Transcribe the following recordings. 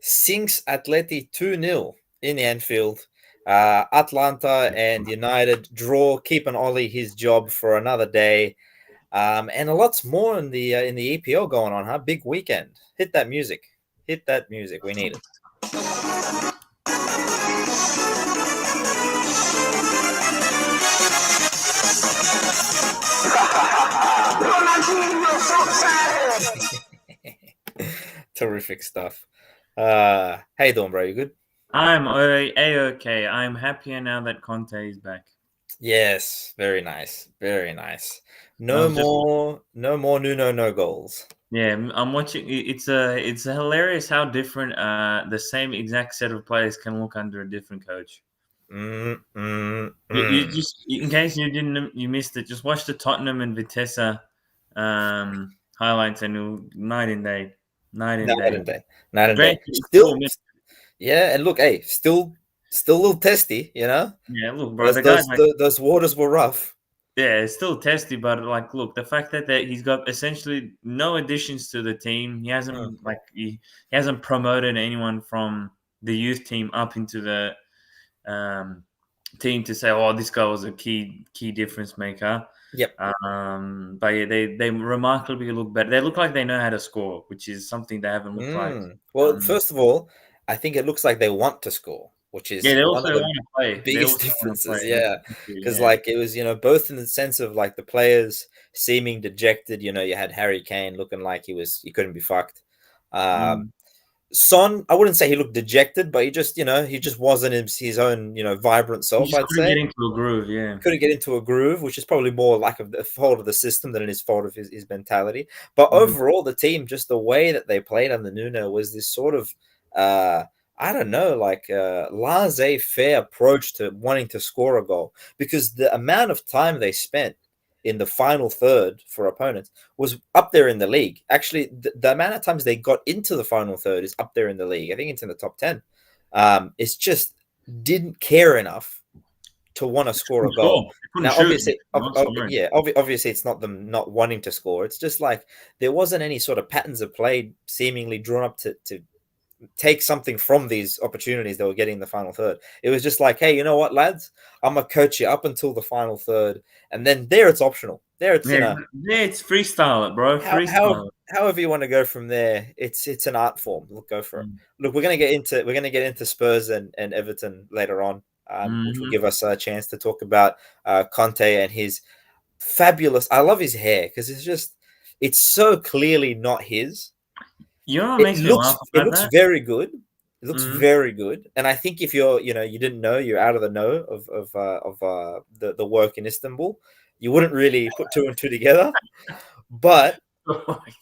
sinks Atleti 2-0 in Anfield. Atlanta and United draw, keep an Ollie his job for another day. And a lots more in the EPL going on, huh? Big weekend. Hit that music. Hit that music. We need it. Terrific stuff. How you doing, bro? You good? I'm a-okay. I'm happier now that Conte is back. Yes, very nice. Very nice. I No was just more Nuno no goals. yeah, I'm watching. It's hilarious how different the same exact set of players can look under a different coach. You just in case you missed it, just watch the Tottenham and Vitesse highlights and night and day, night and Night day. and day. Night and day. Granted, it's Still 4 minutes. yeah, and look, hey, still a little testy, you know? Yeah, look, bro, the guy Those those waters were rough. yeah, it's still testy, but like, look, the fact that he's got essentially no additions to the team. He hasn't he hasn't promoted anyone from the youth team up into the team to say, oh, this guy was a key difference maker. Yep. But yeah, they remarkably look better. They look like they know how to score, which is something they haven't looked like. Well, first of all, I think it looks like they want to score, which is Yeah, they one also of the want to play. biggest differences. Play. Yeah, because like it was, both in the sense of like the players seeming dejected. You had Harry Kane looking like he couldn't be fucked. Son, I wouldn't say he looked dejected, but he just wasn't his own, vibrant self. I'd say get into a groove. Yeah, couldn't get into a groove, which is probably more like the fault of the system than it is fault of his mentality. But overall, the team, just the way that they played under Nuno was this sort of, I don't know, like laissez-faire approach to wanting to score a goal, because the amount of time they spent in the final third for opponents was up there in the league. Actually, the amount of times they got into the final third is up there in the league. I think it's in the top 10. It's just didn't care enough to want to score a goal. Now, obviously, obviously, it's not them not wanting to score. It's just like there wasn't any sort of patterns of play seemingly drawn up to take something from these opportunities they were getting in the final third. It was just like, hey, you know what, lads? I'm gonna coach you up until the final third, and then there it's optional. There it's it's freestyle, bro. Freestyle. However you want to go from there, it's an art form. Look, go for it. Look, we're gonna get into Spurs and Everton later on, which will give us a chance to talk about Conte and his fabulous. I love his hair because it's so clearly not his. You know what makes me laugh about it looks that? Very good. It looks very good, and I think if you didn't know, you're out of the know of the work in Istanbul, you wouldn't really put two and two together. But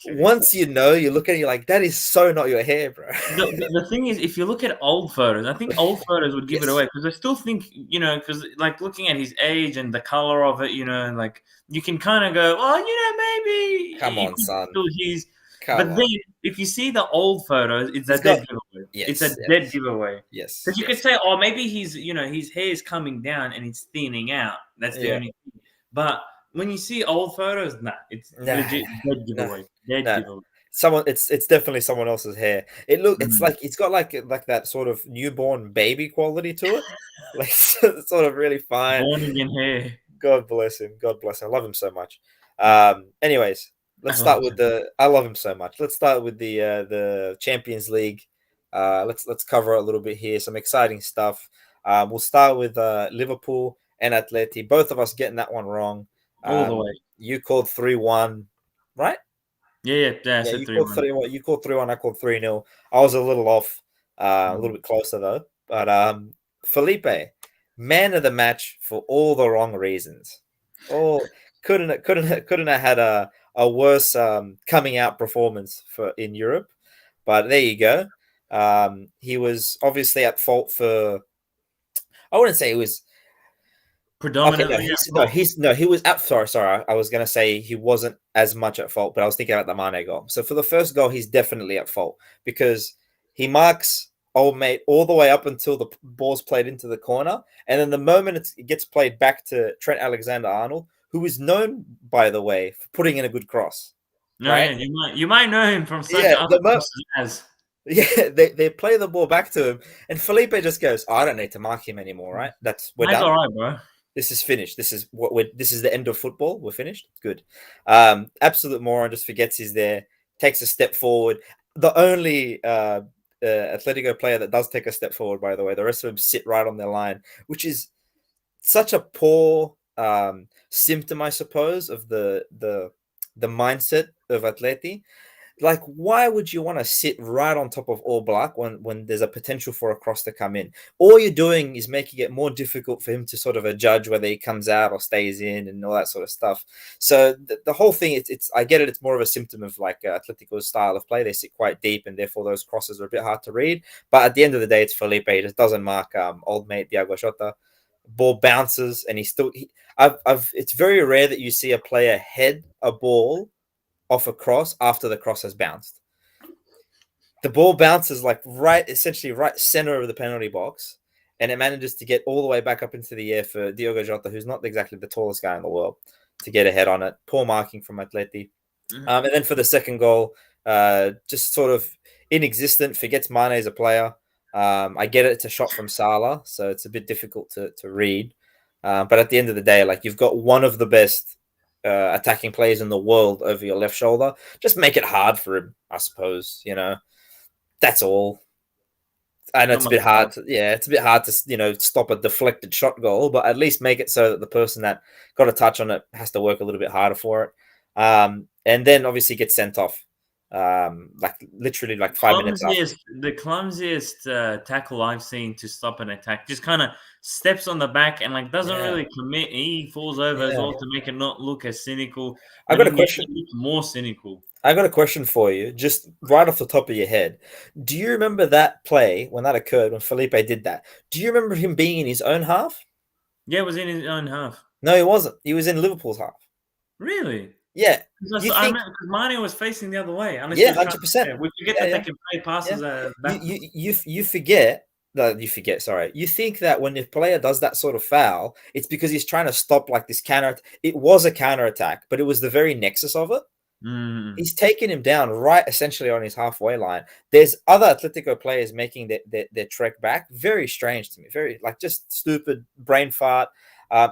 once you know, you look at it, you're like, that is so not your hair, bro. The thing is, if you look at old photos, I think old photos would give it away, because I still think, because like looking at his age and the color of it, like you can kind of go, well, maybe. Come on, son. But then, if you see the old photos, it's a dead giveaway. It's a dead giveaway. Yes. Because you could say, oh, maybe his hair is coming down and it's thinning out. That's the only thing. But when you see old photos, it's legit dead giveaway. Dead giveaway. It's definitely someone else's hair. It's like it's got like that sort of newborn baby quality to it. Like it's sort of really fine. Born again hair. God bless him. God bless him. I love him so much. Anyways. Let's start with I love him so much. Let's start with the Champions League. Let's cover a little bit here. Some exciting stuff. We'll start with Liverpool and Atleti. Both of us getting that one wrong. All the way. You called 3-1, right? Yeah. You called 3-1. You called 3-1. I called 3-0. I was a little off. A little bit closer though. But Felipe, man of the match for all the wrong reasons. Couldn't have had a worse coming out performance in Europe, but there you go. He was obviously at fault for. I wouldn't say he was predominantly. Okay, he was at. Sorry. I was gonna say he wasn't as much at fault, but I was thinking about the Mane goal. So for the first goal, he's definitely at fault because he marks old mate all the way up until the ball's played into the corner, and then the moment it gets played back to Trent Alexander-Arnold, who is known, by the way, for putting in a good cross. No, right? You might know him from such other crosses as. Yeah, they play the ball back to him, and Felipe just goes, "Oh, I don't need to mark him anymore, right? We're That's done. all right, bro. This is finished. This is the end of football. We're finished. Good." Absolute moron just forgets he's there, takes a step forward. The only Atletico player that does take a step forward, by the way, the rest of them sit right on their line, which is such a poor symptom, I suppose, of the mindset of Atleti. Like, why would you want to sit right on top of All Black when there's a potential for a cross to come in? All you're doing is making it more difficult for him to sort of judge whether he comes out or stays in and all that sort of stuff. So the whole thing, it's I get it. It's more of a symptom of like Atletico's style of play. They sit quite deep, and therefore those crosses are a bit hard to read. But at the end of the day, it's Felipe. He just doesn't mark old mate Diego Jota. Ball bounces, and it's very rare that you see a player head a ball off a cross after the cross has bounced. The ball bounces like essentially right center of the penalty box, and it manages to get all the way back up into the air for Diogo Jota, who's not exactly the tallest guy in the world, to get a head on it. Poor marking from Atleti. And then for the second goal, just sort of inexistent, forgets Mane is a player. I get it, it's a shot from Salah, so it's a bit difficult to read. But at the end of the day, like, you've got one of the best attacking players in the world over your left shoulder. Just make it hard for him, I suppose. That's all. I know Not it's a much bit hard. It's a bit hard to stop a deflected shot goal, but at least make it so that the person that got a touch on it has to work a little bit harder for it. And then obviously get sent off. Like literally like 5 minutes after. the clumsiest tackle I've seen to stop an attack. Just kind of steps on the back and like doesn't Yeah, really commit. He falls over as yeah. well to make it not look as cynical. I But got a in the end, question. it looks more cynical. I got a question for you, just right off the top of your head. Do you remember that play when that occurred, when Felipe did that? Do you remember him being in his own half? Yeah, it was in his own half. No, he wasn't. He was in Liverpool's half. Really? Yeah. Because You I think? remember because Mane was facing the other way. Unless he Yeah, was trying. 100%. Yeah, we forget Yeah, that they yeah, can play yeah. passes You backwards. you you forget that you forget. Sorry, you think that when the player does that sort of foul, it's because he's trying to stop like this counter. It was a counter attack, but it was the very nexus of it. Mm. He's taken him down right essentially on his halfway line. There's other Atletico players making their trek back. Very strange to me. Very like just stupid brain fart.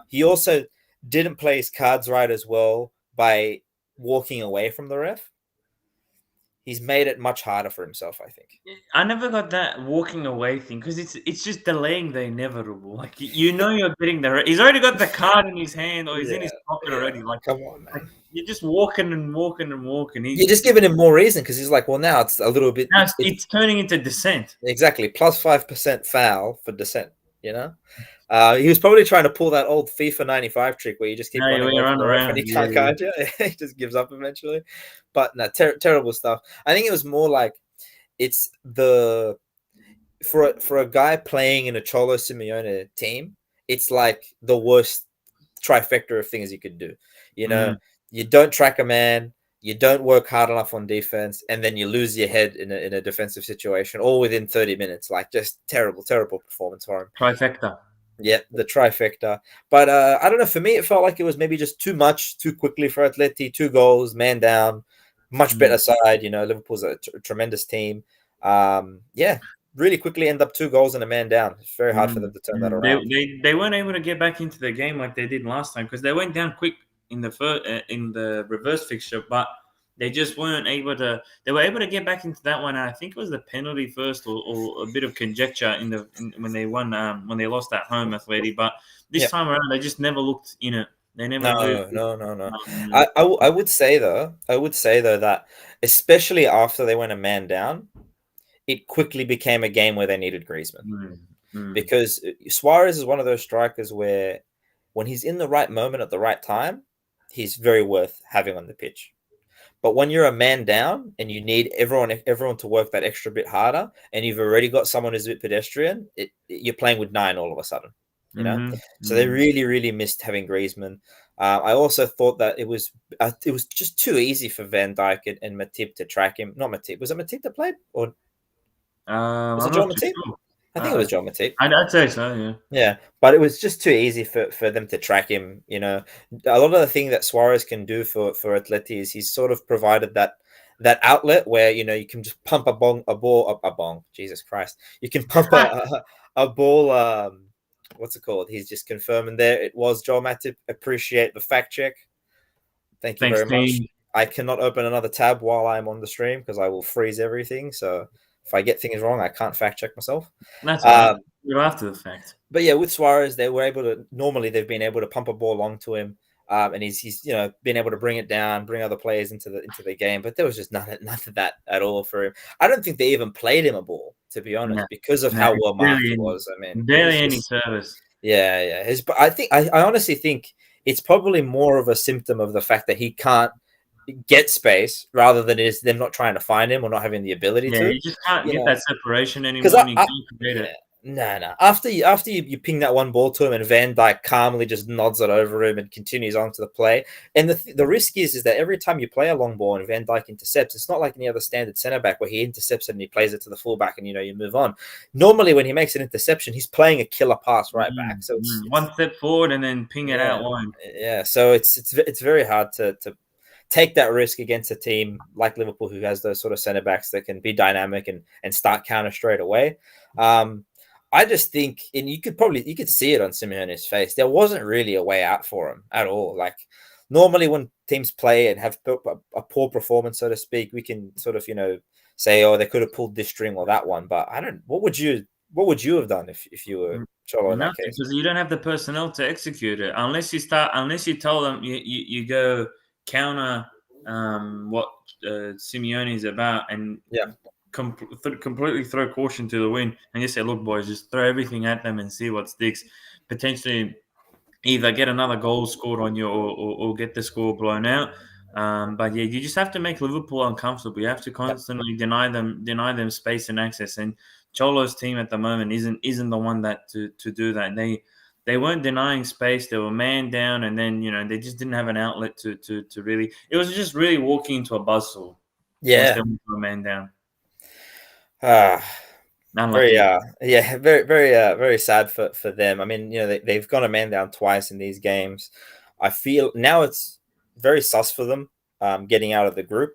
He also didn't play his cards right as well by walking away from the ref. He's made it much harder for himself, I think. I never got that walking away thing because it's just delaying the inevitable. Like you know you're getting the he's already got the card in his hand or he's in Yeah, his pocket yeah. already. Come on, Like man. you're just walking and walking and walking. You're just giving him more reason because he's like, well, now it's a little bit. Now It's it's turning into descent. exactly plus 5% foul for dissent. You know, he was probably trying to pull that old FIFA 95 trick where you just keep No, running we away from run the ref and around. he Yeah, can't yeah. guard you. He just gives up eventually. But no, terrible stuff. I think it was more like it's the for a guy playing in a Cholo Simeone team, it's like the worst trifecta of things you could do. You know, Mm. you don't track a man, you don't work hard enough on defense, and then you lose your head in a defensive situation all within 30 minutes. Like, just terrible, terrible performance for him. Trifecta. Yeah, the trifecta. But I don't know. For me, it felt like it was maybe just too much, too quickly for Atleti. 2 goals, man down, much Mm. better side. Liverpool's a tremendous team. Yeah, really quickly end up 2 goals and a man down. It's very hard for them Mm. to turn that Mm. around. They weren't able to get back into the game like they did last time because they went down quick in the in the reverse fixture, but they just weren't able to. They were able to get back into that one. And I think it was the penalty first, or a bit of conjecture when they won when they lost at home, Athletic. But this Yeah. time around, they just never looked in it. They never moved. No. Um, I would say though that especially after they went a man down, it quickly became a game where they needed Griezmann. mm, mm, Because Suarez is one of those strikers where when he's in the right moment at the right time, he's very worth having on the pitch. But when you're a man down and you need everyone to work that extra bit harder, and you've already got someone who's a bit pedestrian, you're playing with 9 all of a sudden, you know. mm, So they mm. really, really missed having Griezmann. I also thought that it was just too easy for Van Dijk and Matip to track him. Not Matip. Was it Matip that played, or was it I'm John not too Matip? sure. I think it was John Matip. I'd say so. Yeah. Yeah, but it was just too easy for them to track him. A lot of the thing that Suarez can do for Atleti is he's sort of provided that that outlet where you can just pump a ball. Jesus Christ, you can pump a ball. What's it called? He's just confirming there. It was Joel Matip. Appreciate the fact check. Thank you Thanks, very much. team. I cannot open another tab while I'm on the stream because I will freeze everything. So if I get things wrong, I can't fact check myself. That's all right. Um, You're after the fact. but yeah, with Suarez, they were able to. Normally, they've been able to pump a ball onto him, and he's been able to bring it down, bring other players into the game. But there was just none of that at all for him. I don't think they even played him a ball, to be honest, No, because of no, how well marked he barely, was. I mean, it barely was any just service. yeah. But I honestly think it's probably more of a symptom of the fact that he can't get space rather than it is them not trying to find him or not having the ability Yeah, to. you just can't You get know, that separation because anymore, and you can't create yeah, it. no. After you ping that one ball to him and Van Dijk calmly just nods it over him and continues on to the play. And the risk is that every time you play a long ball and Van Dijk intercepts, it's not like any other standard centre back where he intercepts it and he plays it to the fullback and you move on. Normally, when he makes an interception, he's playing a killer pass right back. So it's one step forward and then ping it yeah, out wide. yeah. So it's very hard to take that risk against a team like Liverpool who has those sort of centre backs that can be dynamic and start counter straight away. I just think, and you could see it on Simeone's face. There wasn't really a way out for him at all. Like normally when teams play and have a poor performance, so to speak, we can sort of say, oh, they could have pulled this string or that one. But I don't. What would you have done if you were Cholo in that Nothing, case? because you don't have the personnel to execute it unless you tell them you go counter what Simeone is about and Yeah. completely throw caution to the wind and just say, look, boys, just throw everything at them and see what sticks. Potentially either get another goal scored on you or get the score blown out. But yeah, you just have to make Liverpool uncomfortable. You have to Yep. constantly deny them space and access. And Cholo's team at the moment isn't the one that to do that. They weren't denying space. They were man down, and then they just didn't have an outlet to really. It was just really walking into a buzzsaw once they Yeah. went to a man down. Ah, very Unlucky. very sad for them. I mean, they've gone a man down twice in these games. I feel now it's very sus for them getting out of the group.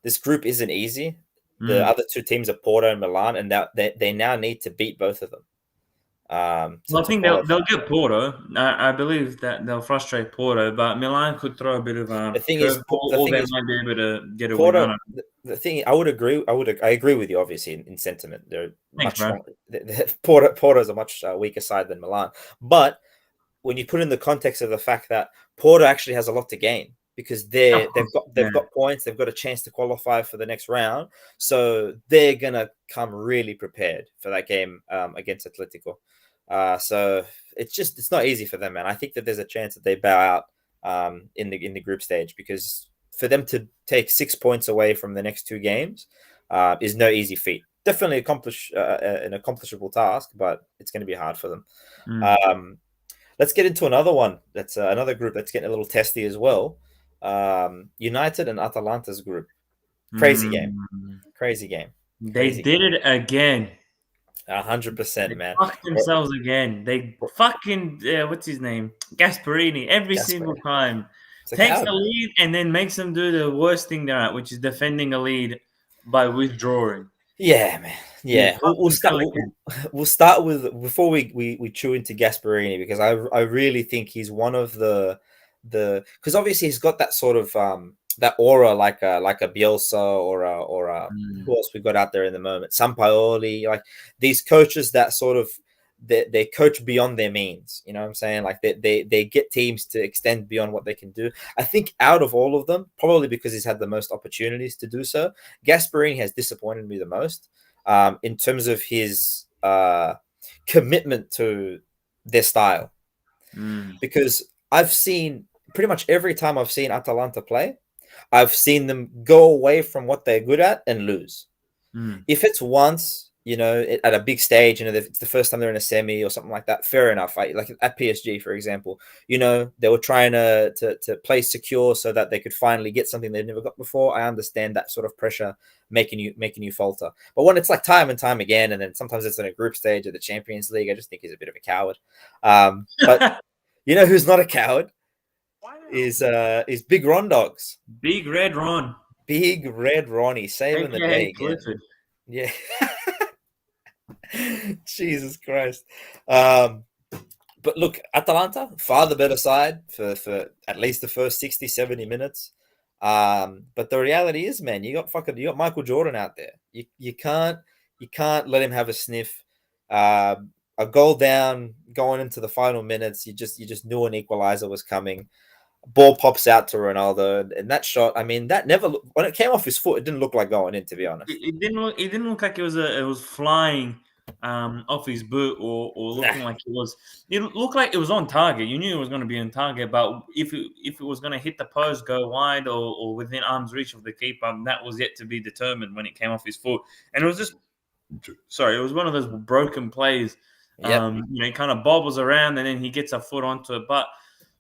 This group isn't easy. The Mm. other two teams are Porto and Milan, and that they now need to beat both of them Well, I to think qualify. they'll get Porto. I believe that they'll frustrate Porto, but Milan could throw a bit of a curveball, The or thing they is, might be able to get a win Porto. on it. The thing I would agree. I agree with you obviously in sentiment. They're Thanks, much bro. stronger. Porto's a much weaker side than Milan, but when you put in the context of the fact that Porto actually has a lot to gain because Of they've course, got yeah. they've got points, they've got a chance to qualify for the next round, so they're gonna come really prepared for that game against Atletico. So it's not easy for them, man. I think that there's a chance that they bow out in the group stage because for them to take 6 points away from the next two games is no easy feat. Definitely an accomplishable task, but it's going to be hard for them. Mm. Let's get into another one. That's another group that's getting a little testy as well. United and Atalanta's group. Crazy game. Mm. Crazy game. They Crazy did game. it again. 100%, They man. fucked themselves again. They fucking what's his name? Gasparini every single Gasper. time It's a takes coward, the man. lead and then makes them do the worst thing they're at, which is defending a lead by withdrawing. Yeah, man. You Yeah, we'll fucking start. pelican. We'll start with before we chew into Gasparini because I really think he's one of the because obviously he's got that sort of that aura like a Bielsa or Mm. who else we got out there in the moment, Sampaoli, like these coaches that sort of they coach beyond their means. You know what I'm saying? Like they get teams to extend beyond what they can do. I think out of all of them, probably because he's had the most opportunities to do so, Gasparini has disappointed me the most in terms of his commitment to their style. Mm. Because I've seen pretty much every time I've seen Atalanta play, I've seen them go away from what they're good at and lose. Mm. If it's once, at a big stage, it's the first time they're in a semi or something like that, fair enough. Like at PSG, for example, they were trying to play secure so that they could finally get something they've never got before. I understand that sort of pressure making you falter. But when it's like time and time again, and then sometimes it's in a group stage of the Champions League, I just think he's a bit of a coward. But who's not a coward is Big Ron Dogs. Big Red Ron. Big Red Ronnie saving the AKA day again. Clifford. Yeah. Jesus Christ. Um, but look, Atalanta, far the better side for at least the first 60, 70 minutes. But the reality is, man, you got Michael Jordan out there. You can't let him have a sniff. Uh, a goal down going into the final minutes, you just knew an equalizer was coming. Ball pops out to Ronaldo, and that shot, I mean, that never when it came off his foot, it didn't look like going in, to be honest. It didn't look like it was flying off his boot or Nah. looking like it was. It looked like it was on target. You knew it was going to be on target, but if it was going to hit the post, go wide or within arm's reach of the keeper, that was yet to be determined when it came off his foot. And it was just sorry, it was one of those broken plays. Yep. He kind of bobbles around and then he gets a foot onto it, but.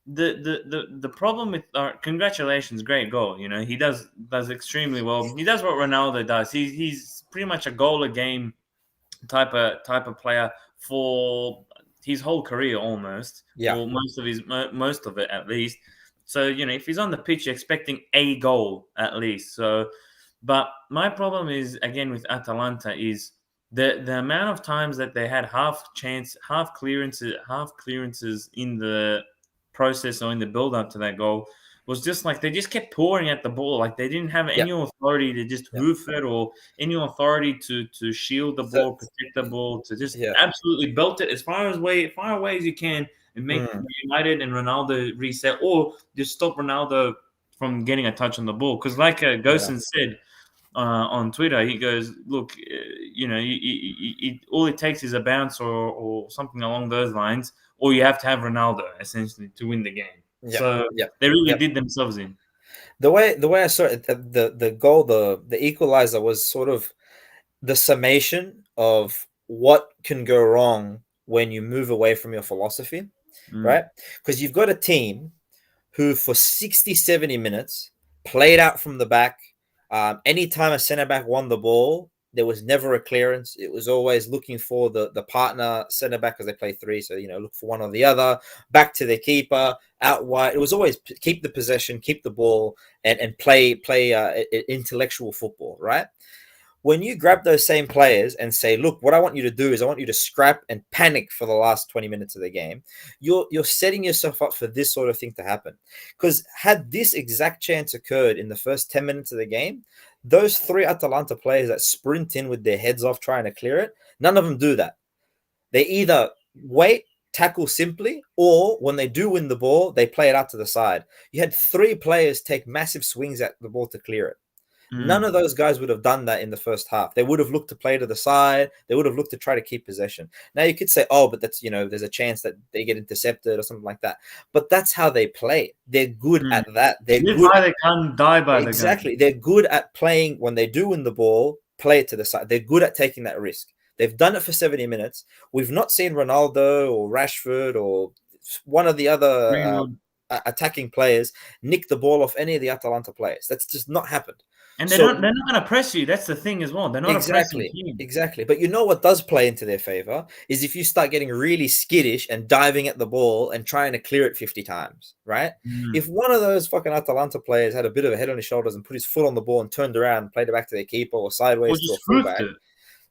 The problem with congratulations, great goal. He does extremely well. He does what Ronaldo does. He's pretty much a goal a game type of player for his whole career almost, Yeah. or most of it at least. So if he's on the pitch, you're expecting a goal at least. So, but my problem is again with Atalanta is the amount of times that they had half clearances in the process or in the build up to that goal was just like they just kept pouring at the ball. Like they didn't have any Yep. authority to just Yep. hoof it or any authority to shield the So, ball, protect the ball, to just yeah. absolutely belt it as far away as you can and make United and Ronaldo reset or just stop Ronaldo from getting a touch on the ball. Because like Yeah. Gosen said on Twitter, he goes, look, all it takes is a bounce or something along those lines, or you have to have Ronaldo essentially to win the game. Yeah. So Yeah. they really Yep. did themselves in. The way I saw it, the goal, the equalizer was sort of the summation of what can go wrong when you move away from your philosophy, right? Because you've got a team who for 60, 70 minutes played out from the back. Anytime a centre back won the ball, there was never a clearance. It was always looking for the partner centre back, because they play three. So, look for one or the other, back to the keeper, out wide. It was always keep the possession, keep the ball, and play intellectual football, right? When you grab those same players and say, look, what I want you to do is I want you to scrap and panic for the last 20 minutes of the game, you're setting yourself up for this sort of thing to happen. Because had this exact chance occurred in the first 10 minutes of the game, those three Atalanta players that sprint in with their heads off trying to clear it, none of them do that. They either wait, tackle simply, or when they do win the ball, they play it out to the side. You had three players take massive swings at the ball to clear it. None of those guys would have done that in the first half. They would have looked to play to the side. They would have looked to try to keep possession. Now you could say, oh, but that's, there's a chance that they get intercepted or something like that. But that's how they play. They're good at that. They're Live good. by the gun, die by the gun. Exactly. They're good at playing when they do win the ball, play it to the side. They're good at taking that risk. They've done it for 70 minutes. We've not seen Ronaldo or Rashford or one of the other attacking players nick the ball off any of the Atalanta players. That's just not happened. And they're not going to press you. That's the thing as well. They're not a pressing team. Exactly. But what does play into their favor is if you start getting really skittish and diving at the ball and trying to clear it 50 times, right? If one of those fucking Atalanta players had a bit of a head on his shoulders and put his foot on the ball and turned around and played it back to their keeper or sideways to a fullback,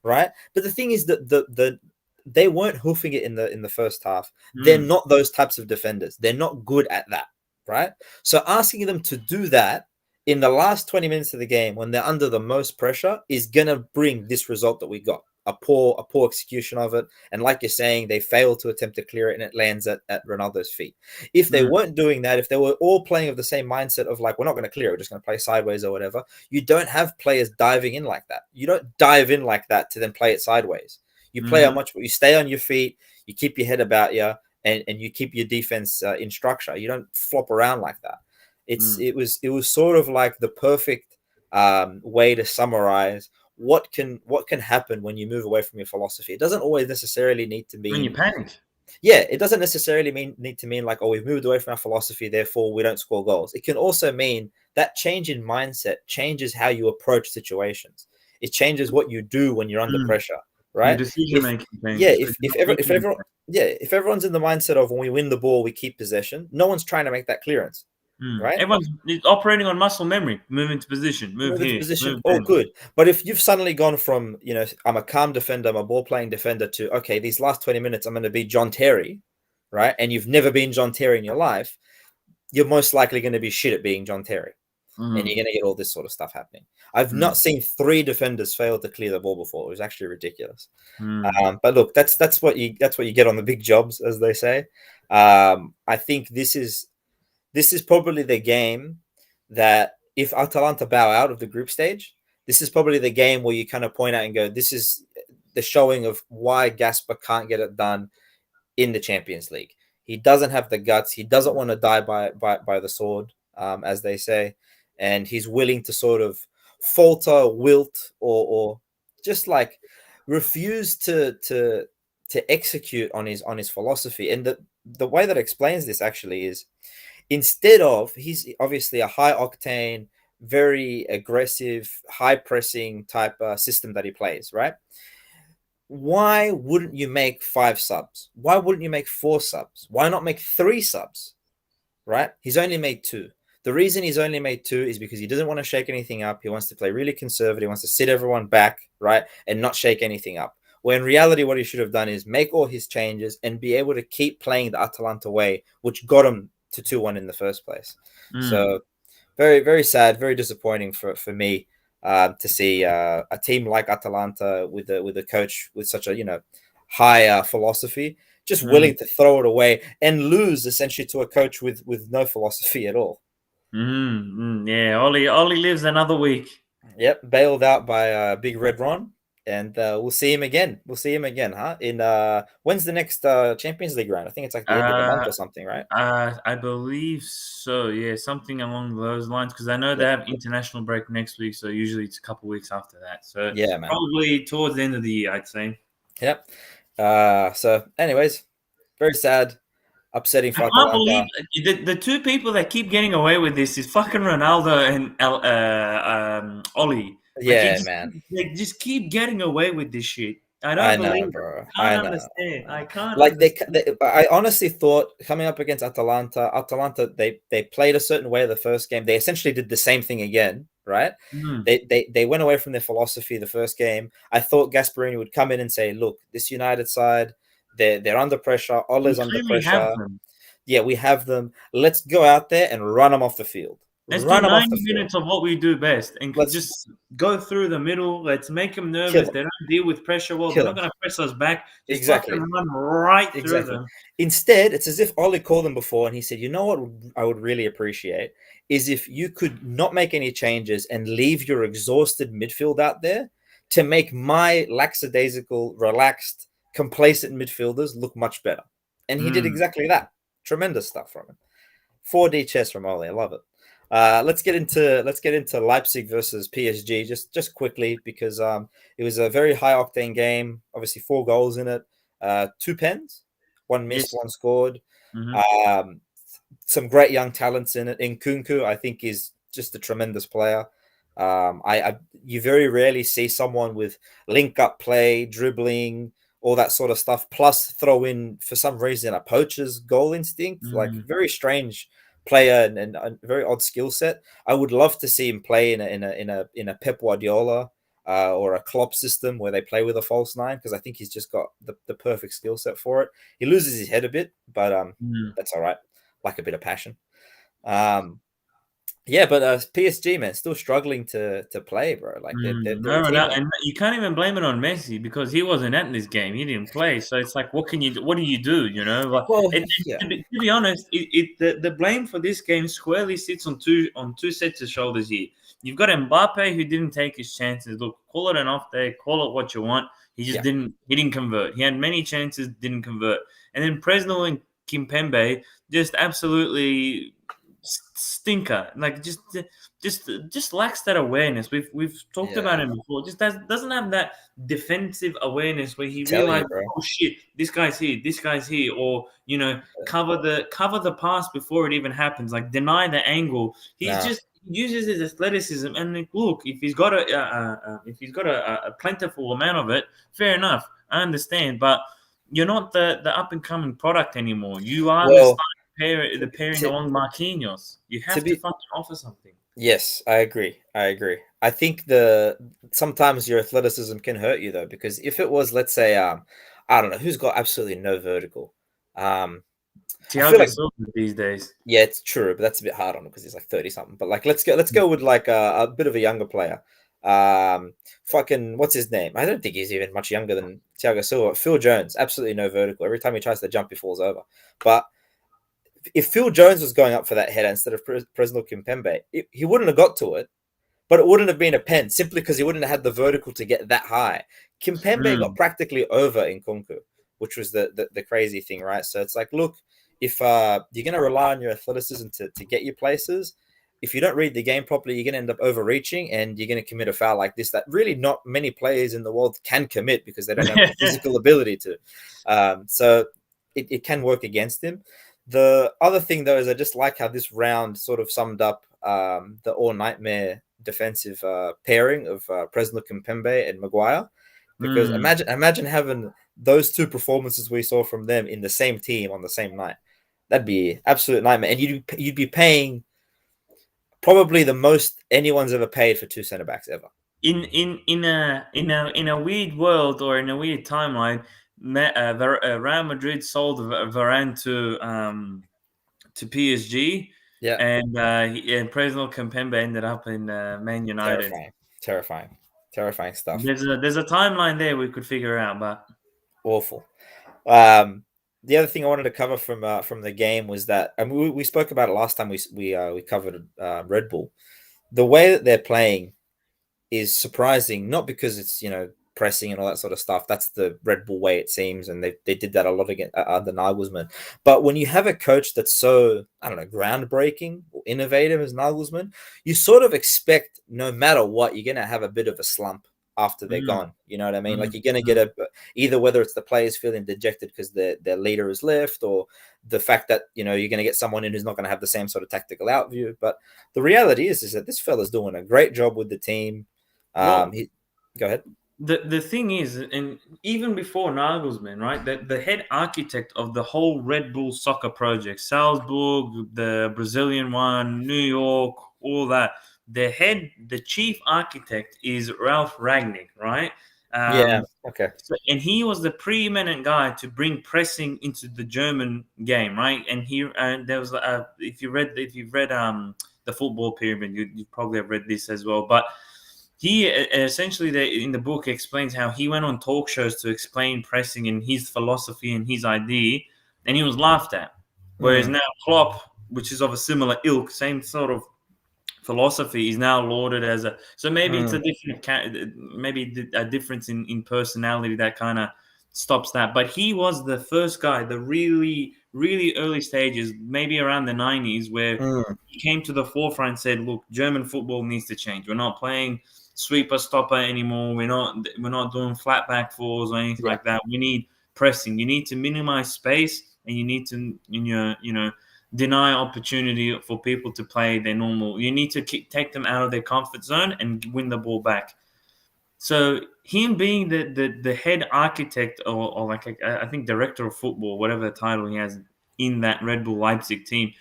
right? But the thing is that they weren't hoofing it in the first half. They're not those types of defenders. They're not good at that, right? So asking them to do that in the last 20 minutes of the game when they're under the most pressure is going to bring this result that we got. A poor execution of it. And like you're saying, they fail to attempt to clear it and it lands at Ronaldo's feet. If they weren't doing that, if they were all playing of the same mindset of like, we're not going to clear it, we're just going to play sideways or whatever, you don't have players diving in like that. You don't dive in like that to then play it sideways. You play you stay on your feet, you keep your head about you, and you keep your defense in structure. You don't flop around like that. It was sort of like the perfect way to summarize what can happen when you move away from your philosophy. It doesn't always necessarily need to mean when you panic. Yeah, it doesn't necessarily need to mean like, oh, we've moved away from our philosophy, therefore we don't score goals. It can also mean that change in mindset changes how you approach situations. It changes what you do when you're under pressure, right? Your decision making changes. Yeah, if everyone's in the mindset of when we win the ball, we keep possession, no one's trying to make that clearance. right? Everyone's operating on muscle memory. Move into position. Move Move into here. position, Move all then. good. But if you've suddenly gone from, I'm a calm defender, I'm a ball playing defender to, okay, these last 20 minutes, I'm going to be John Terry, right? And you've never been John Terry in your life, you're most likely going to be shit at being John Terry. And you're going to get all this sort of stuff happening. I've not seen 3 defenders fail to clear the ball before. It was actually ridiculous. But look, that's what you get on the big jobs, as they say. I think this is probably the game that if Atalanta bow out of the group stage, this is probably the game where you kind of point out and go, this is the showing of why Gasper can't get it done in the Champions League. He doesn't have the guts. He doesn't want to die by the sword, as they say, and he's willing to sort of falter, wilt, or just like refuse to execute on his philosophy. And the way that explains this actually is, instead of, he's obviously a high octane, very aggressive, high pressing type system that he plays, right? Why wouldn't you make 5 subs? Why wouldn't you make 4 subs? Why not make 3 subs? Right? He's only made 2. The reason he's only made 2 is because he doesn't want to shake anything up. He wants to play really conservative. He wants to sit everyone back, right? And not shake anything up. Where in reality, what he should have done is make all his changes and be able to keep playing the Atalanta way, which got him to 2-1 in the first place. So very, very sad, very disappointing for me. To see a team like Atalanta with a coach with such a high philosophy, just willing to throw it away and lose essentially to a coach with no philosophy at all. Yeah, Ollie lives another week. Yep, bailed out by Big Red Ron, and we'll see him again. Huh? In when's the next Champions League round? I think it's like the end of the month or something, right? I believe so. Yeah, something along those lines. Because I know they have international break next week, so usually it's a couple weeks after that. So yeah, man. Probably towards the end of the year, I'd say. Yep. So, anyways, very sad. Upsetting for I can't Atalanta. believe the 2 people that keep getting away with this is fucking Ronaldo and Ollie. Like Yeah, man. they just keep getting away with this shit. I I don't know, believe it. bro. I I can't know. understand. I can't Like understand. I honestly thought coming up against Atalanta, they played a certain way the first game. They essentially did the same thing again, right? They went away from their philosophy the first game. I thought Gasperini would come in and say, "Look, this United side, they're under pressure. We Ole's under clearly have pressure. them. Yeah, we have them. Let's go out there and run them off the field. Let's do Run them off the 90 field. minutes of what we do best and Let's just go through the middle. Let's make them kill nervous. them. They don't deal with pressure well. They're Kill not them. going to press us back. Just fucking Exactly. run right through Exactly. them. Instead, it's as if Ollie called them before and he said, you know what I would really appreciate is if you could not make any changes and leave your exhausted midfield out there to make my lackadaisical, relaxed, complacent midfielders look much better. And he did exactly that. Tremendous stuff from him. 4D chess from Ollie. I love it. Let's get into Leipzig versus PSG just quickly because it was a very high octane game. Obviously, 4 goals in it, 2 pens, 1 missed, Yes. 1 scored. Some great young talents in it. Nkunku, I think, is just a tremendous player. You very rarely see someone with link up play, dribbling, all that sort of stuff. Plus, throw in for some reason a poacher's goal instinct. Like very strange player and a very odd skill set. I would love to see him play in a Pep Guardiola or a Klopp system where they play with a false 9 because I think he's just got the perfect skill set for it. He loses his head a bit, but that's all right. Like a bit of passion. Yeah, but PSG, man, still struggling to play, bro. Like they're a team. And you can't even blame it on Messi because he wasn't at this game. He didn't play, so it's like, what can you do? What do you do? You know, like, Well, yeah. To be honest, the blame for this game squarely sits on two sets of shoulders here. You've got Mbappe who didn't take his chances. Look, call it an off day, call it what you want. He just didn't. He didn't convert. He had many chances, didn't convert. And then Presnel and Kimpembe just absolutely stinker. Like just lacks that awareness. We've talked about him before. Just doesn't have that defensive awareness where he realizes, oh shit, this guy's here, or cover the pass before it even happens. Like deny the angle. He's just uses his athleticism, and look, if he's got a plentiful amount of it, fair enough. I understand, but you're not the up and coming product anymore. You are the starting the pairing to, along Marquinhos. You to have to be fucking offer something. Yes, I agree. I agree. I think the sometimes your athleticism can hurt you though, because if it was, let's say, I don't know, who's got absolutely no vertical. Um, I feel Thiago like Silva these days. yeah, it's true, but that's a bit hard on him because he's like 30 something. But like, let's go with like a bit of a younger player. Fucking what's his name? I don't think he's even much younger than Thiago Silva. Phil Jones, absolutely no vertical. Every time he tries to jump, he falls over. But if Phil Jones was going up for that header instead of Presnel Kimpembe, he wouldn't have got to it, but it wouldn't have been a pen simply because he wouldn't have had the vertical to get that high. Kimpembe got Mm. practically over in Kunku, which was the crazy thing, right? So it's like, look, if you're going to rely on your athleticism to get you places, if you don't read the game properly, you're going to end up overreaching and you're going to commit a foul like this that really not many players in the world can commit because they don't have the physical ability to. So it can work against him. The other thing, though, is I just like how this round sort of summed up the all nightmare defensive pairing of Presnel Kimpembe and Maguire. Because Mm. imagine having those two performances we saw from them in the same team on the same night. That'd be absolute nightmare, and you'd be paying probably the most anyone's ever paid for two centre backs ever. In a weird world or in a weird timeline, Real Madrid sold Varane to PSG, Yeah, and Presnel Kimpembe ended up in Man United. terrifying, terrifying, terrifying stuff. There's a timeline there we could figure out, but Awful. Um, the other thing I wanted to cover from the game was that, and we spoke about it last time we covered Red Bull. The way that they're playing is surprising, not because it's pressing and all that sort of stuff. That's the Red Bull way, it seems, and they did that a lot again under Nagelsmann. But when you have a coach that's so, I don't know, groundbreaking or innovative as Nagelsmann, you sort of expect no matter what, you're gonna have a bit of a slump after they're mm, gone. You know what I mean? mm, Like you're gonna mm. get either whether it's the players feeling dejected because their leader is left, or the fact that you're gonna get someone in who's not gonna have the same sort of tactical outview. But the reality is that this fella's doing a great job with the team. Well, Go ahead. the thing is, and even before Nagelsmann, right, the head architect of the whole Red Bull soccer project, Salzburg, the Brazilian one, New York, all that, the chief architect is Ralph Ragnick, right? Yeah. Um, Okay. and he was the preeminent guy to bring pressing into the German game, right? And there was if you've read the Football Pyramid, you probably have read this as well, but he essentially in the book explains how he went on talk shows to explain pressing and his philosophy and his idea, and he was laughed at. Whereas Mm, now Klopp, which is of a similar ilk, same sort of philosophy, is now lauded as a. So maybe it's mm, a maybe a difference in personality that kind of stops that. But he was the first guy, the really really early stages, maybe around the 90s, where mm. he came to the forefront and said, "Look, German football needs to change. We're not playing sweeper stopper anymore. We're not doing flat back fours or anything Yeah. like that. We need pressing. You need to minimize space, and you need to deny opportunity for people to play their normal. You need to take them out of their comfort zone and win the ball back." So him being the head architect or like I think director of football, whatever the title he has in that Red Bull Leipzig team,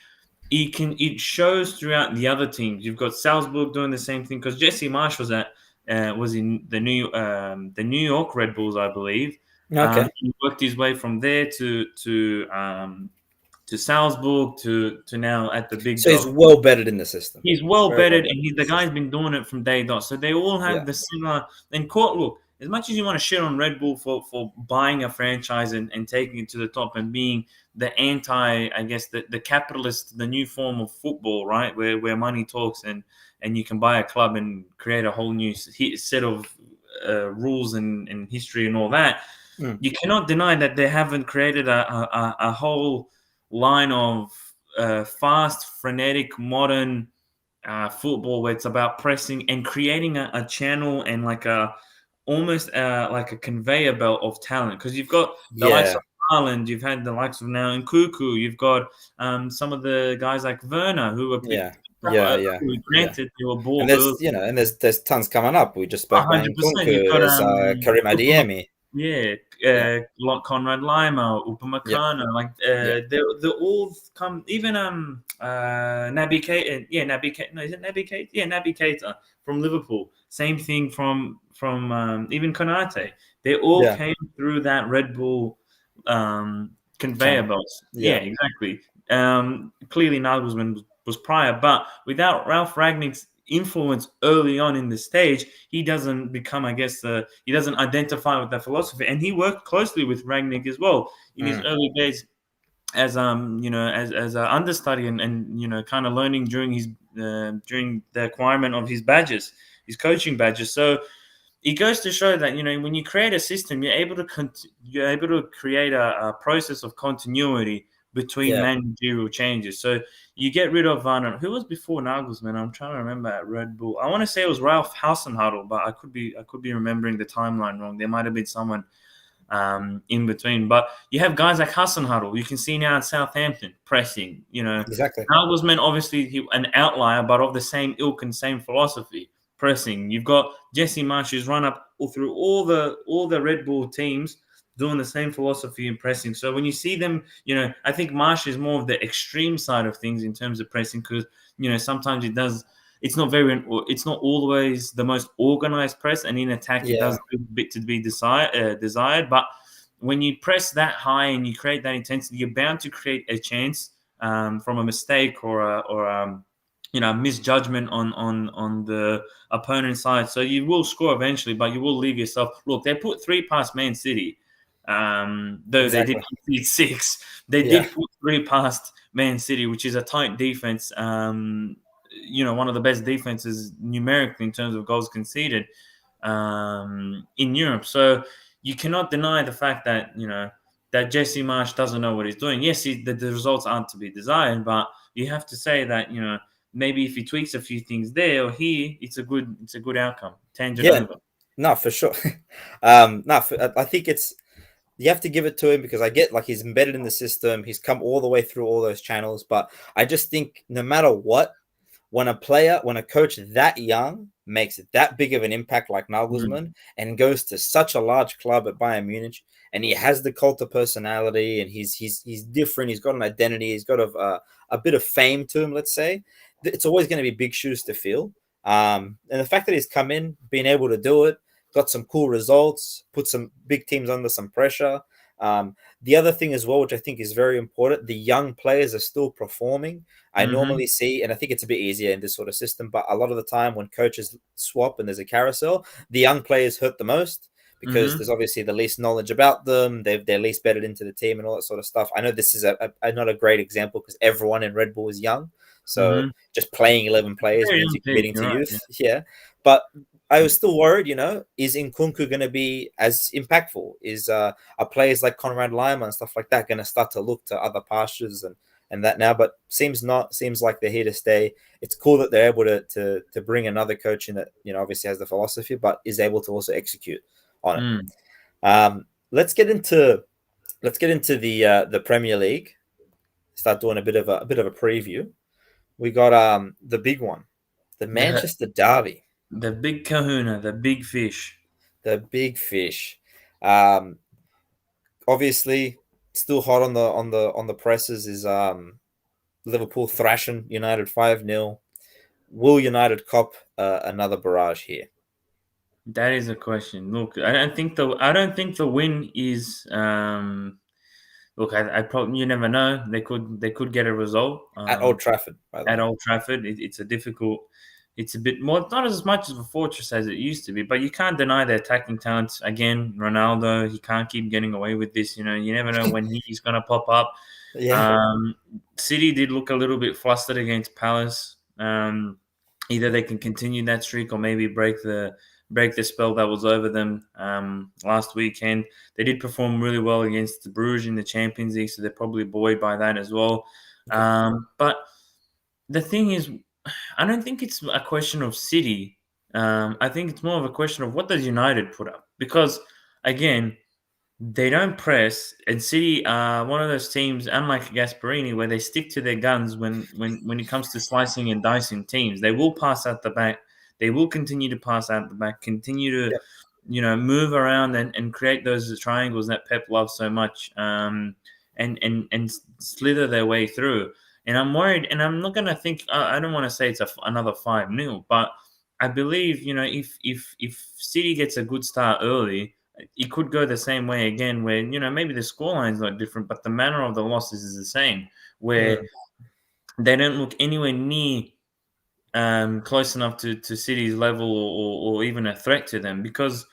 it shows throughout the other teams. You've got Salzburg doing the same thing because Jesse Marsh was in the New York Red Bulls, I believe. Okay. He worked his way from there to Salzburg to now at the big So he's dog. well bedded in the system. He's well Very well bedded, bedded and in the the guy's system. been doing it from day dot. So they all Yeah. have the similar. And court look, as much as you want to shit on Red Bull for buying a franchise and taking it to the top and being the anti, I guess the capitalist, the new form of football, right, where money talks and you can buy a club and create a whole new set of rules and history and all that. Mm. You cannot deny that they haven't created a whole line of fast, frenetic, modern football where it's about pressing and creating a channel and like a almost like a conveyor belt of talent because you've got the likes Yeah. of Haaland, you've had the likes of now Nkuku, you've got some of the guys like Werner who were Yeah. picked up Yeah. Yeah. early. Yeah. Granted, they were And bought there's early. and there's tons coming up. We just spoke about 100%. You've Nkunku. got There's Karim look, Adeyemi. Yeah, Yeah, like Conrad Lima, yeah, Upamecano, like yeah, they're all come. Even Naby Keita, yeah, Naby Keita. No, is it Naby Keita? Yeah, Naby Keita from Liverpool. Same thing from even Konate. They all yeah. came through that Red Bull conveyor Channel. belt. Yeah, Yeah, exactly. Clearly Nagelsmann was prior, but without Ralph Ragnick's influence early on in the stage, he doesn't become, I guess, he doesn't identify with that philosophy. And he worked closely with Ragnick as well in his mm, early days as as an understudy and kind of learning during the acquirement of his badges, his coaching badges. So it goes to show that when you create a system, you're able to create a process of continuity between yeah. managerial changes. So you get rid of who was before Nagelsmann. I'm trying to remember at Red Bull. I want to say it was Ralph Hasenhuttl, but I could be remembering the timeline wrong. There might have been someone in between. But you have guys like Hasenhuttl. You can see now at Southampton pressing. Exactly. Nagelsmann obviously an outlier, but of the same ilk and same philosophy pressing. You've got Jesse Marsh who's run up through all the Red Bull teams doing the same philosophy and pressing. So when you see them, I think Marsh is more of the extreme side of things in terms of pressing because sometimes it does. It's not always the most organized press, and in attack it does Yeah, a bit to be desired. But when you press that high and you create that intensity, you're bound to create a chance from a mistake or misjudgment on the opponent's side. So you will score eventually, but you will leave yourself. Look, they put three past Man City, though they did exactly. concede six. They Yeah, did put three past Man City, which is a tight defense. One of the best defenses numerically in terms of goals conceded in Europe. So you cannot deny the fact that that Jesse Marsh doesn't know what he's doing. Yes, the results aren't to be desired, but you have to say that maybe if he tweaks a few things there or here, it's a good outcome. Tangent yeah. over. No, for sure. No, I think it's you have to give it to him because I get like he's embedded in the system. He's come all the way through all those channels, but I just think no matter what, when a coach that young makes that big of an impact like Mm. Nagelsmann and goes to such a large club at Bayern Munich and he has the cult of personality and he's different, he's got an identity, he's got a bit of fame to him, let's say, it's always going to be big shoes to fill. And the fact that he's come in, being able to do it, got some cool results, put some big teams under some pressure. The other thing as well, which I think is very important, the young players are still performing. I Mm-hmm. normally see, and I think it's a bit easier in this sort of system, but a lot of the time when coaches swap and there's a carousel, the young players hurt the most because Mm-hmm. there's obviously the least knowledge about them. They're least bedded into the team and all that sort of stuff. I know this is not a great example because everyone in Red Bull is young. So Mm-hmm. just playing 11 players Very means young you're team. committing You're to right. Yeah. youth. Yeah. But I was still worried, is Nkunku going to be as impactful? Are players like Conrad Lima and stuff like that going to start to look to other pastures and that now? But seems not. Seems like they're here to stay. It's cool that they're able to bring another coach in that obviously has the philosophy, but is able to also execute on it. Mm. Let's get into the Premier League. Start doing a bit of a preview. We got the big one, the The Manchester Derby, the big Kahuna, the big fish. the big fish. Um, Obviously, still hot on the presses is Liverpool thrashing United 5-0. Will United cop another barrage here? That is a question. Look, I don't think the win is. Look, I probably you never know. They could get a result. At Old Trafford, by the At way. Old Trafford. It's a difficult. It's a bit more, not as much of a fortress as it used to be, but you can't deny the attacking talents. Again, Ronaldo, he can't keep getting away with this. You never know when he's going to pop up. Yeah, Um, City did look a little bit flustered against Palace. Either they can continue that streak or maybe break the spell that was over them last weekend. They did perform really well against Bruges in the Champions League, so they're probably buoyed by that as well. okay. But the thing is, I don't think it's a question of City. I think it's more of a question of what does United put up because again they don't press, and City are one of those teams, unlike Gasperini, where they stick to their guns when it comes to slicing and dicing teams. They will pass out the back. They will continue to pass out the back. Continue to Yeah, move around and create those triangles that Pep loves so much, and slither their way through. And I'm worried, and I'm not going to think. I don't want to say it's another 5-0, but I believe if City gets a good start early, it could go the same way again. Where maybe the scoreline's not different, but the manner of the losses is the same. Where Mm. they don't look anywhere near close enough to City's level, or even a threat to them, because